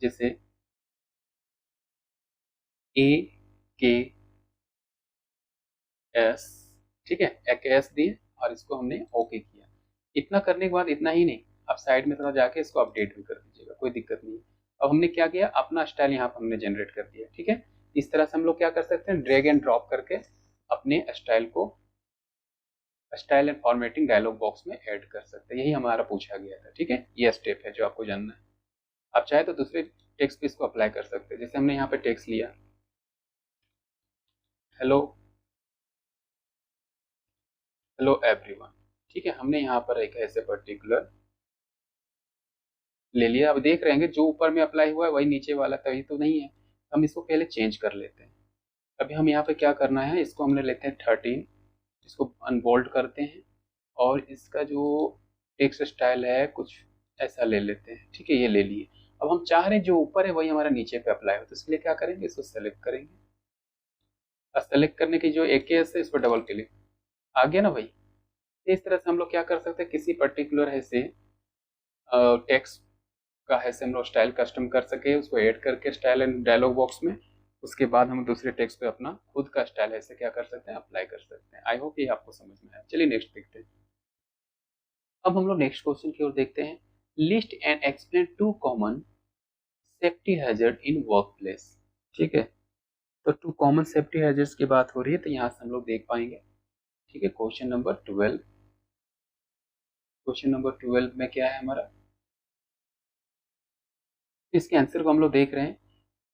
जैसे AKS। ठीक है, AKS दिए और इसको हमने ओके किया। इतना करने के बाद इतना ही नहीं, आप साइड में थोड़ा जाके इसको अपडेट भी कर दीजिएगा, कोई दिक्कत नहीं। अब हमने क्या किया, अपना स्टाइल यहाँ पर हमने जनरेट कर दिया। ठीक है, इस तरह से हम लोग क्या कर सकते हैं, ड्रैग एंड ड्रॉप करके अपने स्टाइल को style and formatting dialog box में ऐड कर सकते हैं। यही हमारा पूछा गया था। ठीक है, ये स्टेप है जो आपको जानना है। आप चाहे तो दूसरे टेक्स्ट पे इसको अप्लाई कर सकते हैं। जैसे हमने यहाँ पे टेक्स्ट लिया हेलो, हेलो एवरीवन। ठीक है, हमने यहाँ पर एक ऐसे पर्टिकुलर ले लिया। अब देख रहे हैं जो ऊपर में अप्लाई हुआ है वही नीचे वाला तभी तो नहीं है, हम इसको पहले चेंज कर लेते हैं। अभी हम यहाँ पे क्या करना है, इसको हमने लेते हैं 13, इसको अनबोल्ड करते हैं और इसका जो टेक्स्ट स्टाइल है कुछ ऐसा ले लेते हैं। ठीक है, ये ले लिए। अब हम चाह रहे हैं जो ऊपर है वही हमारा नीचे पे अप्लाई हो, तो इसके लिए क्या करेंगे, इसको सेलेक्ट करेंगे और सेलेक्ट करने की जो AKS है इस पर डबल क्लिक, आ गया ना भाई। इस तरह से हम लोग क्या कर सकते हैं, किसी पर्टिकुलर है से टेक्स्ट का है से हम लोग स्टाइल कस्टम कर सके, उसको ऐड करके स्टाइल एंड डायलॉग बॉक्स में। उसके बाद हम दूसरे टेक्स्ट पे अपना खुद का स्टाइल ऐसे क्या कर सकते हैं, अप्लाई कर सकते हैं। आई होप ये आपको समझ में आया। चलिए नेक्स्ट देखते हैं। अब हम लोग नेक्स्ट क्वेश्चन की ओर देखते हैं, list and explain 2 common safety hazard in work place. ठीक है, तो टू कॉमन सेफ्टी हैजर्ड्स की बात हो रही है, तो यहाँ से हम लोग देख पाएंगे। ठीक है, क्वेश्चन नंबर 12, क्वेश्चन नंबर 12 में क्या है हमारा, इसके आंसर को हम लोग देख रहे हैं।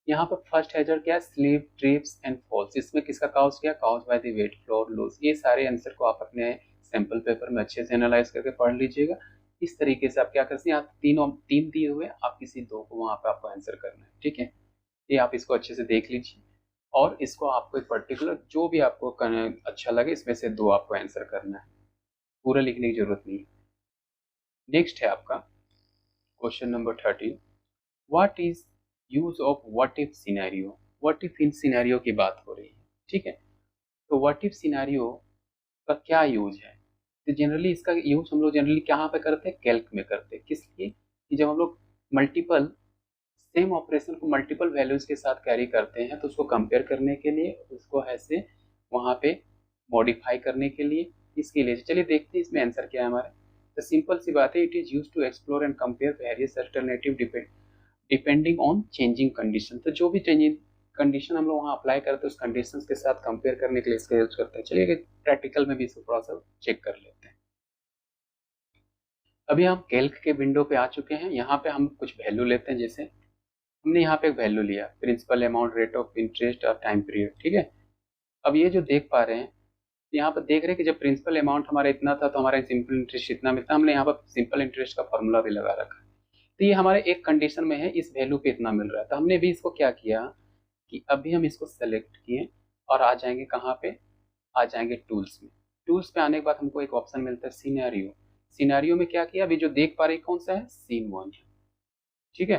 यहाँ पर फर्स्ट हैजर्ड क्या है, स्लीप ट्रिप्स एंड फॉल्स। इसमें किसका काउज किया, cause by the wet floor loose. ये सारे आंसर को आप अपने सैंपल पेपर में अच्छे से एनालाइज करके पढ़ लीजिएगा। इस तरीके से आप क्या कर सकते हैं, आप तीन दिए हुए, आप किसी दो को वहां पे आपको आंसर करना है। ठीक है, ये आप इसको अच्छे से देख लीजिए, और इसको आपको एक पर्टिकुलर जो भी आपको अच्छा लगे इसमें से दो आपको आंसर करना है, पूरा लिखने की जरूरत नहीं है। नेक्स्ट है आपका question number 13, what is use of what if scenario. What if in scenario की बात हो रही है। ठीक है, तो व्हाट इफ सिनेरियो का क्या यूज है, तो जनरली इसका यूज हम लोग जनरली कहाँ पे करते हैं, कैल्क में करते हैं। किस लिए, कि जब हम लोग मल्टीपल सेम ऑपरेशन को मल्टीपल वैल्यूज के साथ कैरी करते हैं, तो उसको कंपेयर करने के लिए, उसको ऐसे वहाँ पे मॉडिफाई करने के लिए, इसके लिए। चलिए देखते हैं इसमें आंसर क्या है हमारा। तो सिंपल सी बात है, it is use to explore and compare various alternative depending on changing condition. तो जो भी चेंजिंग कंडीशन हम लोग वहाँ अप्लाई करते हैं, उस कंडीशन के साथ कंपेयर करने के लिए इसका यूज करते हैं। चलिए प्रैक्टिकल में भी इसको थोड़ा सा चेक कर लेते हैं। अभी हम कैल्क के विंडो पे आ चुके हैं। यहाँ पे हम कुछ वैल्यू लेते हैं, जैसे हमने यहाँ पे एक वैल्यू लिया, principal amount, rate of interest और टाइम पीरियड। ठीक है, अब ये जो देख पा रहे हैं, यहाँ पर देख रहे हैं कि जब प्रिंसिपल अमाउंट हमारा इतना था तो हमारा सिंपल इंटरेस्ट इतना मिलता है। हमने यहाँ पर सिंपल इंटरेस्ट का फॉर्मूला भी लगा रखा है। तो ये हमारे एक कंडीशन में है, इस वैल्यू पे इतना मिल रहा है। तो हमने भी इसको क्या किया कि अभी हम इसको सेलेक्ट किए और आ जाएंगे कहाँ पे, आ जाएंगे टूल्स में। टूल्स पे आने के बाद हमको एक ऑप्शन मिलता है सिनेरियो। सिनेरियो में क्या किया, अभी जो देख पा रहे हैं कौन सा है, सीन 1। ठीक है,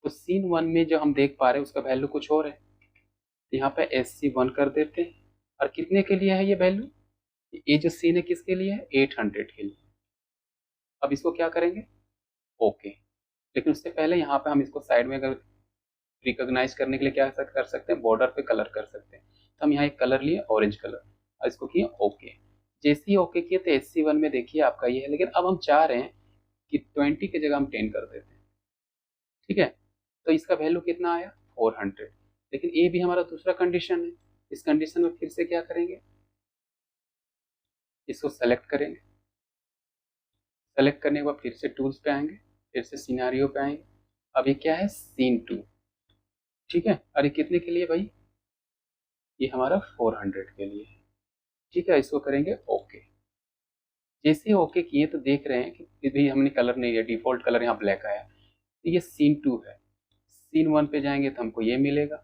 तो सीन 1 में जो हम देख पा रहे हैं उसका वैल्यू कुछ और है। यहाँ पे SC1 कर देते हैं, और कितने के लिए है ये वैल्यू, ये जो सीन है किसके लिए है, 800 के लिए। अब इसको क्या करेंगे, ओके। लेकिन उससे पहले यहाँ पे हम इसको साइड में अगर रिकॉग्नाइज करने के लिए क्या कर सकते हैं, बॉर्डर पे कलर कर सकते हैं। तो हम यहाँ एक कलर लिए, ऑरेंज कलर, और इसको किए ओके। जैसे ही ओके किए तो SC1 में देखिए आपका ये है। लेकिन अब हम चाह रहे हैं कि 20 की जगह हम 10 कर देते हैं। ठीक है, तो इसका वैल्यू कितना आया, 400। लेकिन ये भी हमारा दूसरा कंडीशन है। इस कंडीशन में फिर से क्या करेंगे, इसको सेलेक्ट करेंगे। सेलेक्ट करने के बाद फिर से टूल्स पे आएंगे, फिर से सिनेरियो पे आएंगे। अभी क्या है, सीन 2। ठीक है, अरे कितने के लिए भाई, ये हमारा 400 के लिए है। ठीक है, इसको करेंगे ओके। जैसे ओके किए तो देख रहे हैं कि भी हमने कलर नहीं लिया, डिफॉल्ट कलर यहाँ ब्लैक आया। तो ये सीन 2 है। सीन 1 पे जाएंगे तो हमको ये मिलेगा,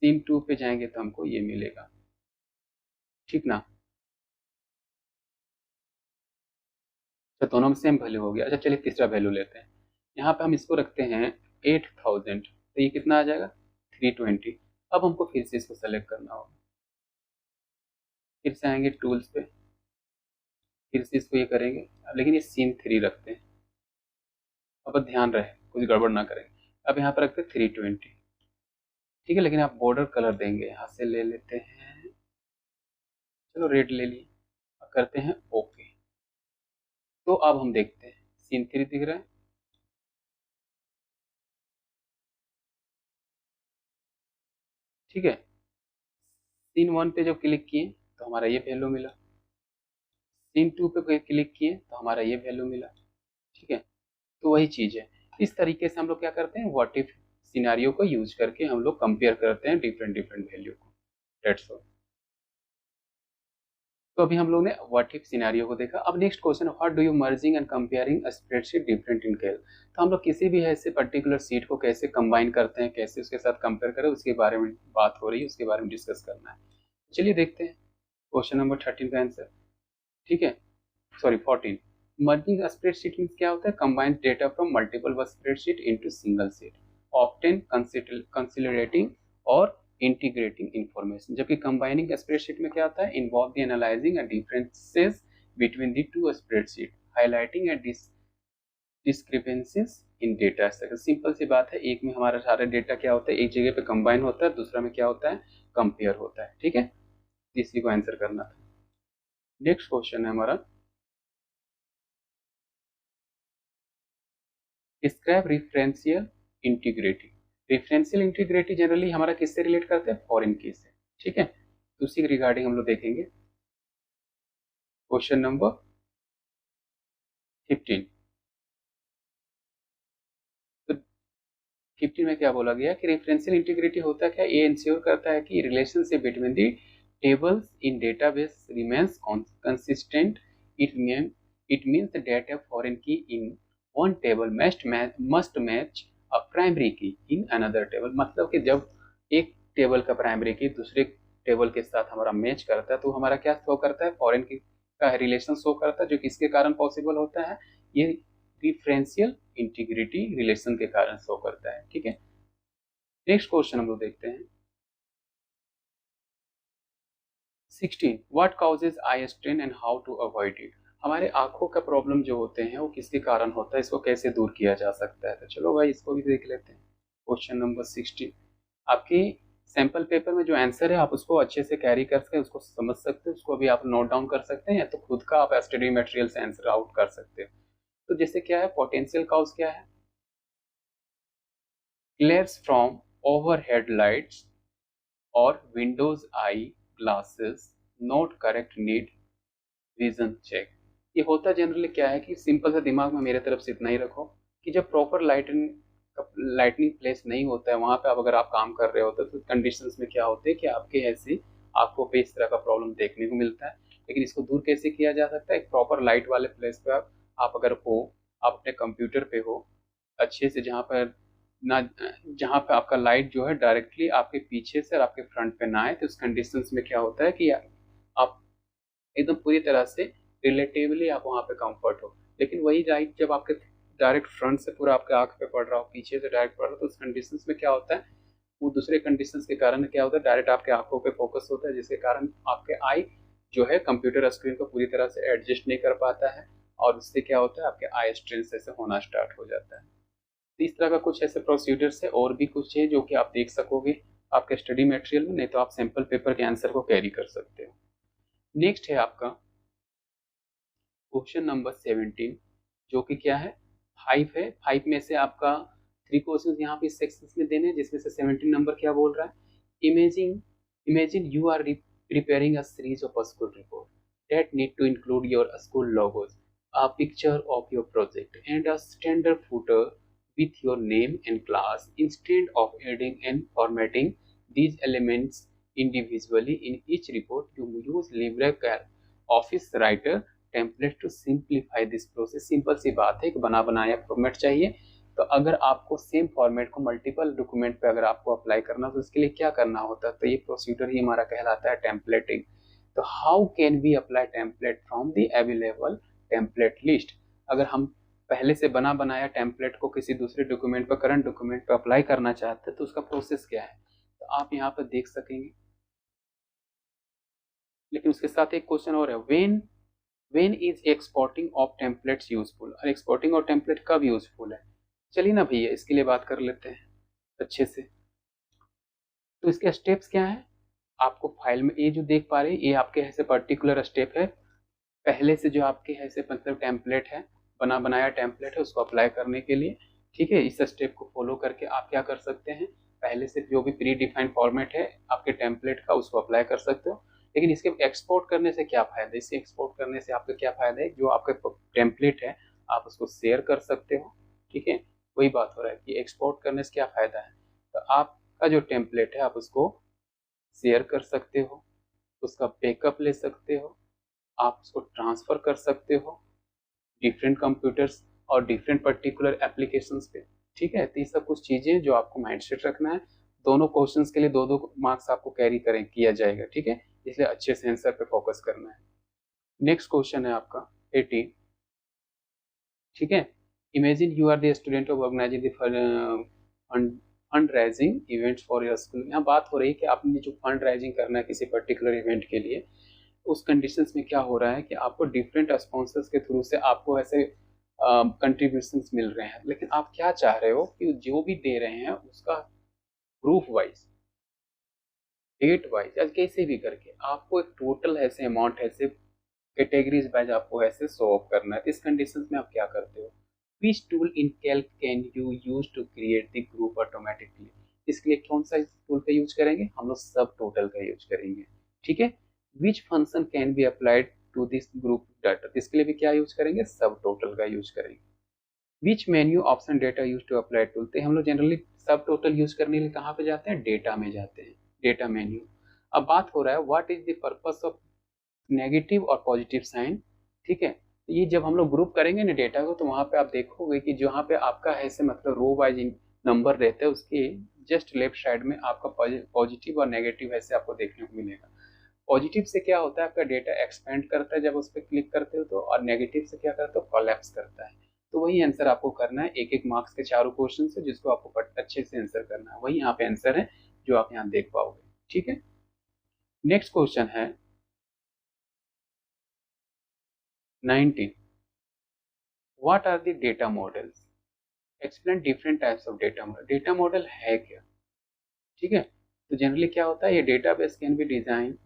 सीन 2 पे जाएंगे तो हमको ये मिलेगा। ठीक ना, तो दोनों में सेम वैल्यू हो गया। अच्छा चलिए तीसरा वैल्यू लेते हैं। यहाँ पे हम इसको रखते हैं 8000, तो ये कितना आ जाएगा, 320। अब हमको फिर से इसको सेलेक्ट करना होगा, फिर से आएंगे टूल्स पे, फिर से इसको ये करेंगे। अब लेकिन ये सीन 3 रखते हैं। अब ध्यान रहे कुछ गड़बड़ ना करें। अब यहाँ पर रखते हैं 320। ठीक है, लेकिन आप बॉर्डर कलर देंगे, यहाँ से ले लेते हैं, चलो रेड ले लिए, करते हैं ओके। तो अब हम देखते हैं सीन 3 दिख रहा है। ठीक है, सीन 1 पे जब क्लिक किए तो हमारा ये वैल्यू मिला, सीन 2 पे क्लिक किए तो हमारा ये वैल्यू मिला। ठीक है, तो वही चीज है। इस तरीके से हम लोग क्या करते हैं, व्हाट इफ सिनेरियो को यूज करके हम लोग कंपेयर करते हैं डिफरेंट डिफरेंट वैल्यू को। That's all. तो अभी हम लोग ने व्हाट इफ सिनेरियो को देखा। अब next question, what do you merging and comparing a spreadsheet different in Calc. तो हम लोग किसी भी ऐसे पर्टिकुलर सीट को कैसे कंबाइन करते हैं, कैसे उसके साथ कंपेयर करें, उसके बारे में बात हो रही है, उसके बारे में डिस्कस करना है। चलिए देखते हैं क्वेश्चन नंबर 13 का आंसर। ठीक है, सॉरी 14। मर्जिंग स्प्रेडशीट मींस क्या होता है, combine data from multiple spreadsheet into single sheet, obtain considerating और इंटीग्रेटिंग इंफॉर्मेशन। जबकि कंबाइनिंग स्प्रेडशीट में क्या होता है, involve the analysing and differences between the two spreadsheet, highlighting and discrepancies in data. Simple सी बात है, एक में हमारा सारे डेटा क्या होता है, एक जगह पे कंबाइन होता है, दूसरा में क्या होता है, कंपेयर होता है। ठीक है, इसी को आंसर करना था। नेक्स्ट क्वेश्चन है हमारा, describe referential integrity. Referential integrity generally हमारा किससे रिलेट करते हैं, फॉरेन की से, ठीक है। तो उसी के रिगार्डिंग हम लोग देखेंगे क्वेश्चन नंबर 15। तो 15 में क्या बोला गया कि रेफरेंशियल इंटीग्रिटी होता क्या, ये इंश्योर करता है कि relationship between the tables in database remains consistent. It means the data foreign key in one table must match a primary key in another table. मतलब कि जब एक टेबल का प्राइमरी की दूसरे टेबल के साथ हमारा मैच करता है तो हमारा क्या शो करता है, फॉरेन की का रिलेशन शो करता है, जो किसके कारण पॉसिबल होता है, ये डिफरेंशियल इंटीग्रिटी रिलेशन के कारण शो करता है, ठीक है। नेक्स्ट क्वेश्चन हम लोग देखते हैं 16, what causes eye strain and how to avoid it. हमारे आंखों का प्रॉब्लम जो होते हैं वो किसके कारण होता है, इसको कैसे दूर किया जा सकता है। तो चलो भाई इसको भी देख लेते हैं। क्वेश्चन नंबर 16 आपकी सैंपल पेपर में जो आंसर है आप उसको अच्छे से कैरी कर सकते हैं, उसको समझ सकते हैं, उसको भी आप नोट डाउन कर सकते हैं या तो खुद का आप स्टडी मटेरियल से आंसर आउट कर सकते हो। तो जैसे क्या है, पोटेंशियल कॉज क्या है, glares from overhead lights or windows eye glasses not correct need vision check। ये होता जनरली क्या है कि सिंपल सा दिमाग में मेरे तरफ से इतना ही रखो कि जब प्रॉपर लाइटनिंग प्लेस नहीं होता है वहां पे आप अगर आप काम कर रहे होते तो कंडीशंस में क्या होते हैं कि आपके ऐसे आपको पे इस तरह का प्रॉब्लम देखने को मिलता है। लेकिन इसको दूर कैसे किया जा सकता है, एक प्रॉपर लाइट वाले प्लेस पे आप अगर हो, आप अपने कंप्यूटर पे हो अच्छे से, जहाँ पर ना जहाँ पे आपका लाइट जो है डायरेक्टली आपके पीछे से और आपके फ्रंट पे ना आए, तो उस कंडीशंस में क्या होता है कि आप एकदम पूरी तरह से रिलेटिवली आप वहाँ पे कंफर्ट हो। लेकिन वही लाइट जब आपके डायरेक्ट फ्रंट से पूरा आपके आंख पे पड़ रहा हो, पीछे से डायरेक्ट पड़ रहा हो, तो उस कंडीशंस में क्या होता है, वो दूसरे कंडीशंस के कारण क्या होता है, डायरेक्ट आपके आंखों पे फोकस होता है, जिसके कारण आपके आई जो है कंप्यूटर स्क्रीन को पूरी तरह से एडजस्ट नहीं कर पाता है और उससे क्या होता है, आपके आई स्ट्रेन से होना स्टार्ट हो जाता है। तो इस तरह का कुछ ऐसे प्रोसीजर्स है, और भी कुछ है जो कि आप देख सकोगे आपके स्टडी मटेरियल में, नहीं तो आप सैंपल पेपर के आंसर को कैरी कर सकते हो। नेक्स्ट है आपका क्वेश्चन नंबर 17, जो कि क्या है, 5 है। 5 में से आपका 3 क्वेश्चन यहाँ पे सेक्शंस में देने हैं, जिसमें से 17 नंबर क्या बोल रहा है, imagine you are preparing a series of a school report that need to include your school logos, a picture of your project, and a standard footer with your name and class. Instead of adding and formatting these elements individually in each report, you use LibreOffice Writer template to simplify this process. Simple सी बात है कि बना बनाया format चाहिए। तो अगर आपको सेम फॉर्मेट को मल्टीपल डॉक्यूमेंट पे अगर आपको अप्लाई करना तो उसके लिए क्या करना होता है, तो ये प्रोसीजर ही हमारा कहलाता है टेम्पलेटिंग। तो how can we apply template from the available template list. अगर हम पहले से बना बनाया टेम्पलेट को किसी दूसरे डॉक्यूमेंट पर, करंट डॉक्यूमेंट पर अप्लाई करना चाहते हैं तो उसका प्रोसेस क्या है, तो आप यहाँ पर देख सकेंगे। लेकिन उसके साथ एक क्वेश्चन और है, when is exporting of templates useful. और एक्सपोर्टिंग ऑफ टेम्पलेट कब यूजफुल है, चलिए ना भैया इसके लिए बात कर लेते हैं अच्छे से। तो इसके स्टेप्स क्या है, आपको फाइल में ये जो देख पा रहे हैं ये आपके ऐसे पर्टिकुलर स्टेप है, पहले से जो आपके ऐसे मतलब टेम्पलेट है, बना बनाया टेम्पलेट है, उसको अप्लाई करने के लिए, ठीक है। इस स्टेप को फॉलो करके आप क्या कर सकते हैं, पहले से जो भी प्री डिफाइंड फॉर्मेट है आपके टेम्पलेट का उसको अप्लाई कर सकते हो। लेकिन इसके एक्सपोर्ट करने से क्या फायदा है, इससे एक्सपोर्ट करने से आपका क्या फायदा है, जो आपका टेम्पलेट है आप उसको शेयर कर सकते हो, ठीक है। वही बात हो रहा है कि एक्सपोर्ट करने से क्या फायदा है, तो आपका जो टेम्पलेट है आप उसको शेयर कर सकते हो, उसका बैकअप ले सकते हो, आप उसको ट्रांसफर कर सकते हो डिफरेंट कंप्यूटर्स और डिफरेंट पर्टिकुलर एप्लीकेशंस पे, ठीक है। तो ये सब कुछ चीजें जो आपको माइंडसेट रखना है, दोनों क्वेश्चंस के लिए दो दो मार्क्स आपको कैरी करें किया जाएगा, ठीक है। इसलिए अच्छे से आंसर पे फोकस करना है। नेक्स्ट क्वेश्चन है आपका 18, ठीक है। Imagine you are the student of organizing fund raising events for your school. यहाँ बात हो रही है कि आपने जो फंड राइजिंग करना है किसी पर्टिकुलर इवेंट के लिए, उस कंडीशंस में क्या हो रहा है कि आपको डिफरेंट स्पॉन्सर्स के थ्रू से आपको ऐसे कंट्रीब्यूशंस मिल रहे हैं। लेकिन आप क्या चाह रहे हो कि जो भी दे रहे हैं उसका ग्रुप वाइज, डेट वाइज या कैसे भी करके आपको एक टोटल ऐसे अमाउंट ऐसे कैटेगरीज वाइज आपको ऐसे शो ऑफ करना है। इस कंडीशंस में आप क्या करते हो, which tool in Calc can you use to create the group automatically. इसके लिए कौन सा टूल का यूज करेंगे, हम लोग सब टोटल का यूज करेंगे। ठीक है, which function can be applied to this group data, इसके लिए भी क्या यूज करेंगे, सब टोटल का यूज करेंगे। Which menu option data use to apply tool, तो हम लोग जनरली सब टोटल यूज करने के लिए कहाँ पे जाते हैं, डेटा में जाते हैं, डेटा मेन्यू। अब बात हो रहा है what is the purpose of negative और पॉजिटिव साइन। ठीक है, तो ये जब हम लोग ग्रुप करेंगे ना डेटा को, तो वहां पे आप देखोगे कि जहाँ पे आपका ऐसे मतलब रो वाइज नंबर रहते हैं, उसके जस्ट लेफ्ट साइड में आपका पॉजिटिव और नेगेटिव ऐसे आपको देखने को मिलेगा। पॉजिटिव से क्या होता है, आपका डेटा एक्सपेंड करता है जब उस पर क्लिक करते हो तो, और नेगेटिव से क्या करता है, कोलैप्स करता है। तो वही आंसर आपको करना है, एक एक मार्क्स के चारों क्वेश्चन से जिसको आपको अच्छे से आंसर करना है, वही यहाँ पे आंसर है जो आप यहाँ देख पाओगे। ठीक है, नेक्स्ट क्वेश्चन है 19, what are the data models, explain different types of data model. Data model है क्या। ठीक है, तो जनरली क्या होता है, ये database can be design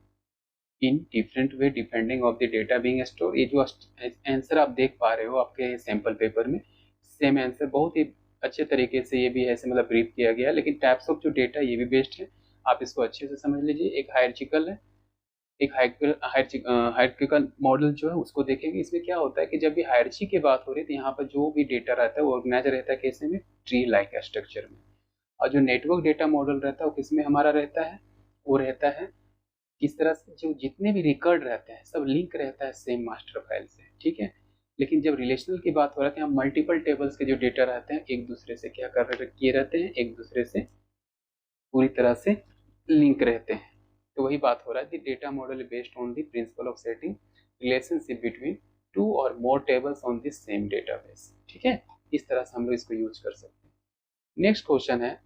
in different way depending of the data being store. ये जो आंसर आप देख पा रहे हो आपके सैंपल पेपर में, सेम आंसर बहुत ही अच्छे तरीके से ये भी ऐसे मतलब ब्रीफ किया गया है, लेकिन टाइप्स ऑफ जो डेटा ये भी बेस्ड है, आप इसको अच्छे से समझ लीजिए। एक हायरार्चिकल है, एक हायरार्चिकल मॉडल जो है उसको देखेंगे। इसमें क्या होता है कि जब भी हायरार्ची की बात हो रही है तो यहाँ पर जो भी डेटा रहता है वो ऑर्गेनाइज रहता है कैसे में, ट्री लाइक स्ट्रक्चर में। और जो नेटवर्क डेटा मॉडल रहता है वो किसमें हमारा रहता है, वो रहता है किस तरह से, जो जितने भी रिकॉर्ड रहते हैं सब लिंक रहता है सेम मास्टर फाइल से। ठीक है, लेकिन जब रिलेशनल की बात हो रही है यहाँ मल्टीपल टेबल्स के जो डेटा रहते हैं एक दूसरे से क्या कर किए रहते हैं, एक दूसरे से पूरी तरह से लिंक रहते हैं। तो वही बात हो रहा है कि data model based on the principle of setting relationship between two or more tables on the same database. ठीक है, इस तरह से हम लोग इसको यूज कर सकते हैं। नेक्स्ट क्वेश्चन है,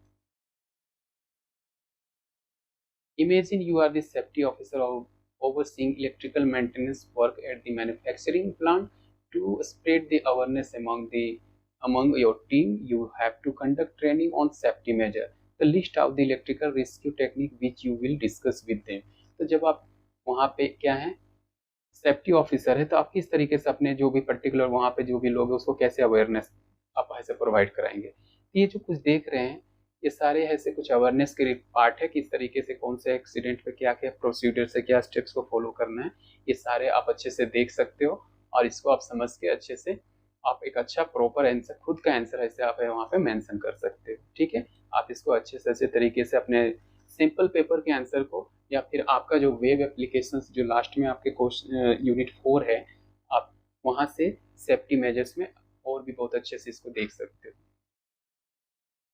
imagine you are the safety officer of overseeing electrical maintenance work at the manufacturing plant. To spread the awareness among your team, you have to conduct training on safety measure. The list of the electrical rescue technique which you will discuss with them. तो जब आप वहाँ पे क्या है, safety officer है, तो आप किस तरीके से अपने जो भी पर्टिकुलर वहाँ पे जो भी लोग हैं उसको कैसे अवेयरनेस आप ऐसे प्रोवाइड कराएंगे। ये जो कुछ देख रहे हैं ये सारे ऐसे कुछ अवेयरनेस के पार्ट है, किस तरीके से कौन से एक्सीडेंट पे क्या क्या प्रोसीजर से क्या स्टेप्स को फॉलो करना है, ये सारे आप अच्छे से देख सकते हो। और इसको आप समझ के अच्छे से आप एक अच्छा प्रॉपर आंसर, खुद का आंसर ऐसे आप वहाँ पे मेंशन कर सकते हो। ठीक है, आप इसको अच्छे से अच्छे तरीके से अपने सिंपल पेपर के आंसर को, या फिर आपका जो वेब एप्लीकेशन जो लास्ट में आपके क्वेश्चन यूनिट 4 है, आप वहाँ से सेफ्टी मेजर्स में और भी बहुत अच्छे से इसको देख सकते हो।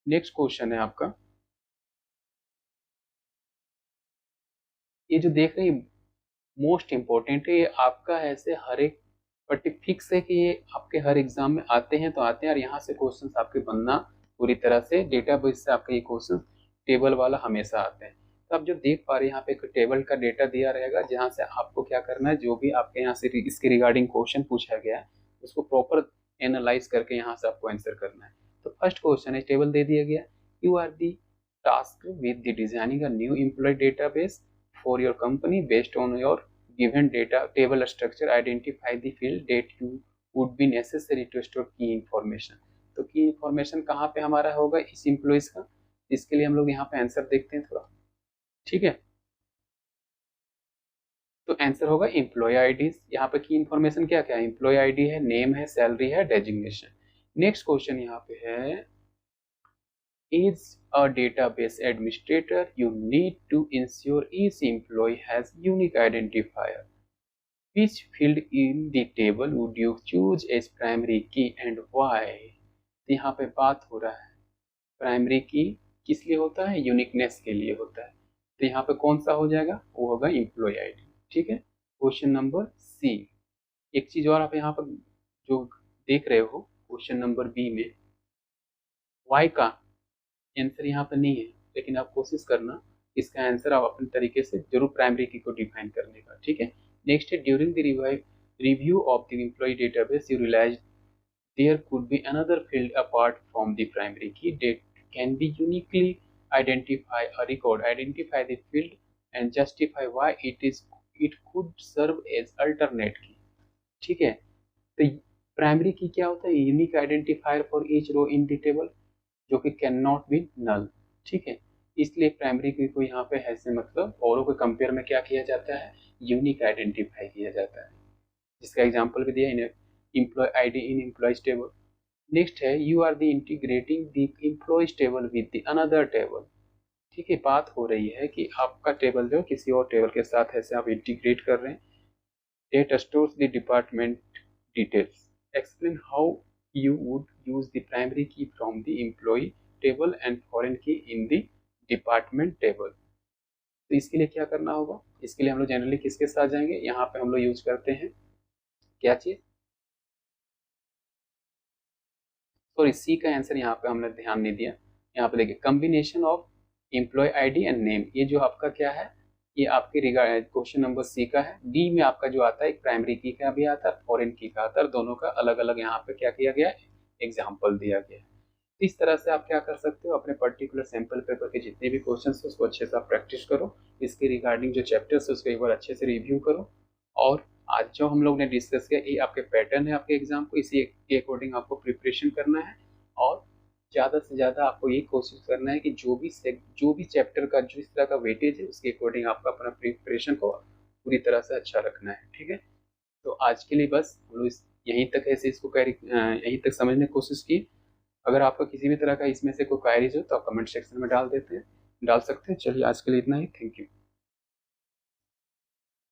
नेक्स्ट क्वेश्चन है आपका, ये जो देख रहे हैं मोस्ट इम्पोर्टेंट है, ये आपका ऐसे हर एक बट फिक्स है कि ये आपके हर एग्जाम में आते हैं तो आते हैं, और यहाँ से क्वेश्चंस आपके बनना पूरी तरह से डेटाबेस से आपका ये क्वेश्चन टेबल वाला हमेशा आते हैं। तो आप जो देख पा रहे हैं यहाँ पे एक टेबल का डेटा दिया रहेगा, जहाँ से आपको क्या करना है, जो भी आपके यहाँ से इसके रिगार्डिंग क्वेश्चन पूछा गया है उसको प्रॉपर एनालाइज करके यहाँ से आपको आंसर करना है। तो फर्स्ट क्वेश्चन है, टेबल दे दिया गया, you are the task with the designing a new employ database for your company based on your given data table structure. Identify the field that you would be necessary to store key information. तो की information कहाँ पे हमारा होगा, इस employees का। इसके लिए हम लोग यहाँ पे आंसर देखते हैं थोड़ा। ठीक है, तो आंसर होगा एम्प्लॉय आईडी। यहाँ पे की इंफॉर्मेशन क्या क्या है, एम्प्लॉय आईडी है, नेम है, सैलरी है, डेजिग्नेशन। नेक्स्ट क्वेश्चन यहाँ पे है, is a database administrator, you need to ensure each employee has unique identifier. Which field in the table would you choose as primary key and why? तो यहाँ पे बात हो रहा है प्राइमरी की किस लिए होता है, यूनिकनेस के लिए होता है। तो यहाँ पे कौन सा हो जाएगा, वो होगा एम्प्लॉय आईडी। ठीक है, क्वेश्चन नंबर सी। एक चीज और आप यहाँ पर जो देख रहे हो क्वेश्चन नंबर बी में, वाई का आंसर यहाँ पर नहीं है, लेकिन आप कोशिश करना इसका आंसर आप अपने तरीके से जरूर प्राइमरी की को डिफाइन करने का। ठीक है, नेक्स्ट है, during the review of the employee database you realise there could be another field apart from the primary key that can be uniquely identify a record, identify the field and justify why it could serve as alternate key। ठीक है, तो primary की क्या होता है, unique identifier for each row in the table, जो कि can not be null. ठीक है, इसलिए प्राइमरी की को यहाँ पे ऐसे मतलब औरों के कंपेयर में क्या किया जाता है, यूनिक आइडेंटिफाई किया जाता है, जिसका एग्जांपल भी दिया in employee ID in employees table. Next है you are the integrating the employees table with the another table. ठीक है, बात हो रही है कि आपका टेबल जो किसी और टेबल के साथ ऐसे आप इंटीग्रेट कर रहे हैं। That stores the department details, explain how you would use the primary key from the employee table and foreign key in the department table। तो इसके लिए क्या करना होगा, इसके लिए हम लोग जनरली किसके साथ जाएंगे, यहाँ पे हम लोग यूज करते हैं क्या चीज, सॉरी सी का आंसर यहाँ पे हमने ध्यान नहीं दिया। यहाँ पे देखिए combination of employ ID and name, ये जो आपका क्या है, ये आपके रिगार्ड क्वेश्चन नंबर सी का है। डी में आपका जो आता है एक प्राइमरी की का भी आता है, फॉरेन की का आता है, दोनों का अलग अलग यहाँ पे क्या किया गया है, एग्जाम्पल दिया गया है। इस तरह से आप क्या कर सकते हो, अपने पर्टिकुलर सैंपल पेपर के जितने भी क्वेश्चन है उसको अच्छे से आप प्रैक्टिस करो, इसके रिगार्डिंग जो चैप्टर्स है उसको एक बार अच्छे से रिव्यू करो, और आज जो हम लोग ने डिस्कस किया ये आपके पैटर्न है आपके एग्जाम को, इसी के अकॉर्डिंग आपको प्रिपरेशन करना है। और ज़्यादा से ज़्यादा आपको ये कोशिश करना है कि जो भी चैप्टर का जिस तरह का वेटेज है उसके अकॉर्डिंग आपका अपना प्रिपरेशन को पूरी तरह से अच्छा रखना है। ठीक है, तो आज के लिए बस हम लोग यहीं तक ऐसे इसको यहीं तक समझने की कोशिश की। अगर आपका किसी भी तरह का इसमें से कोई क्वेरीज हो तो आप कमेंट सेक्शन में डाल सकते हैं। चलिए आज के लिए इतना ही, थैंक यू।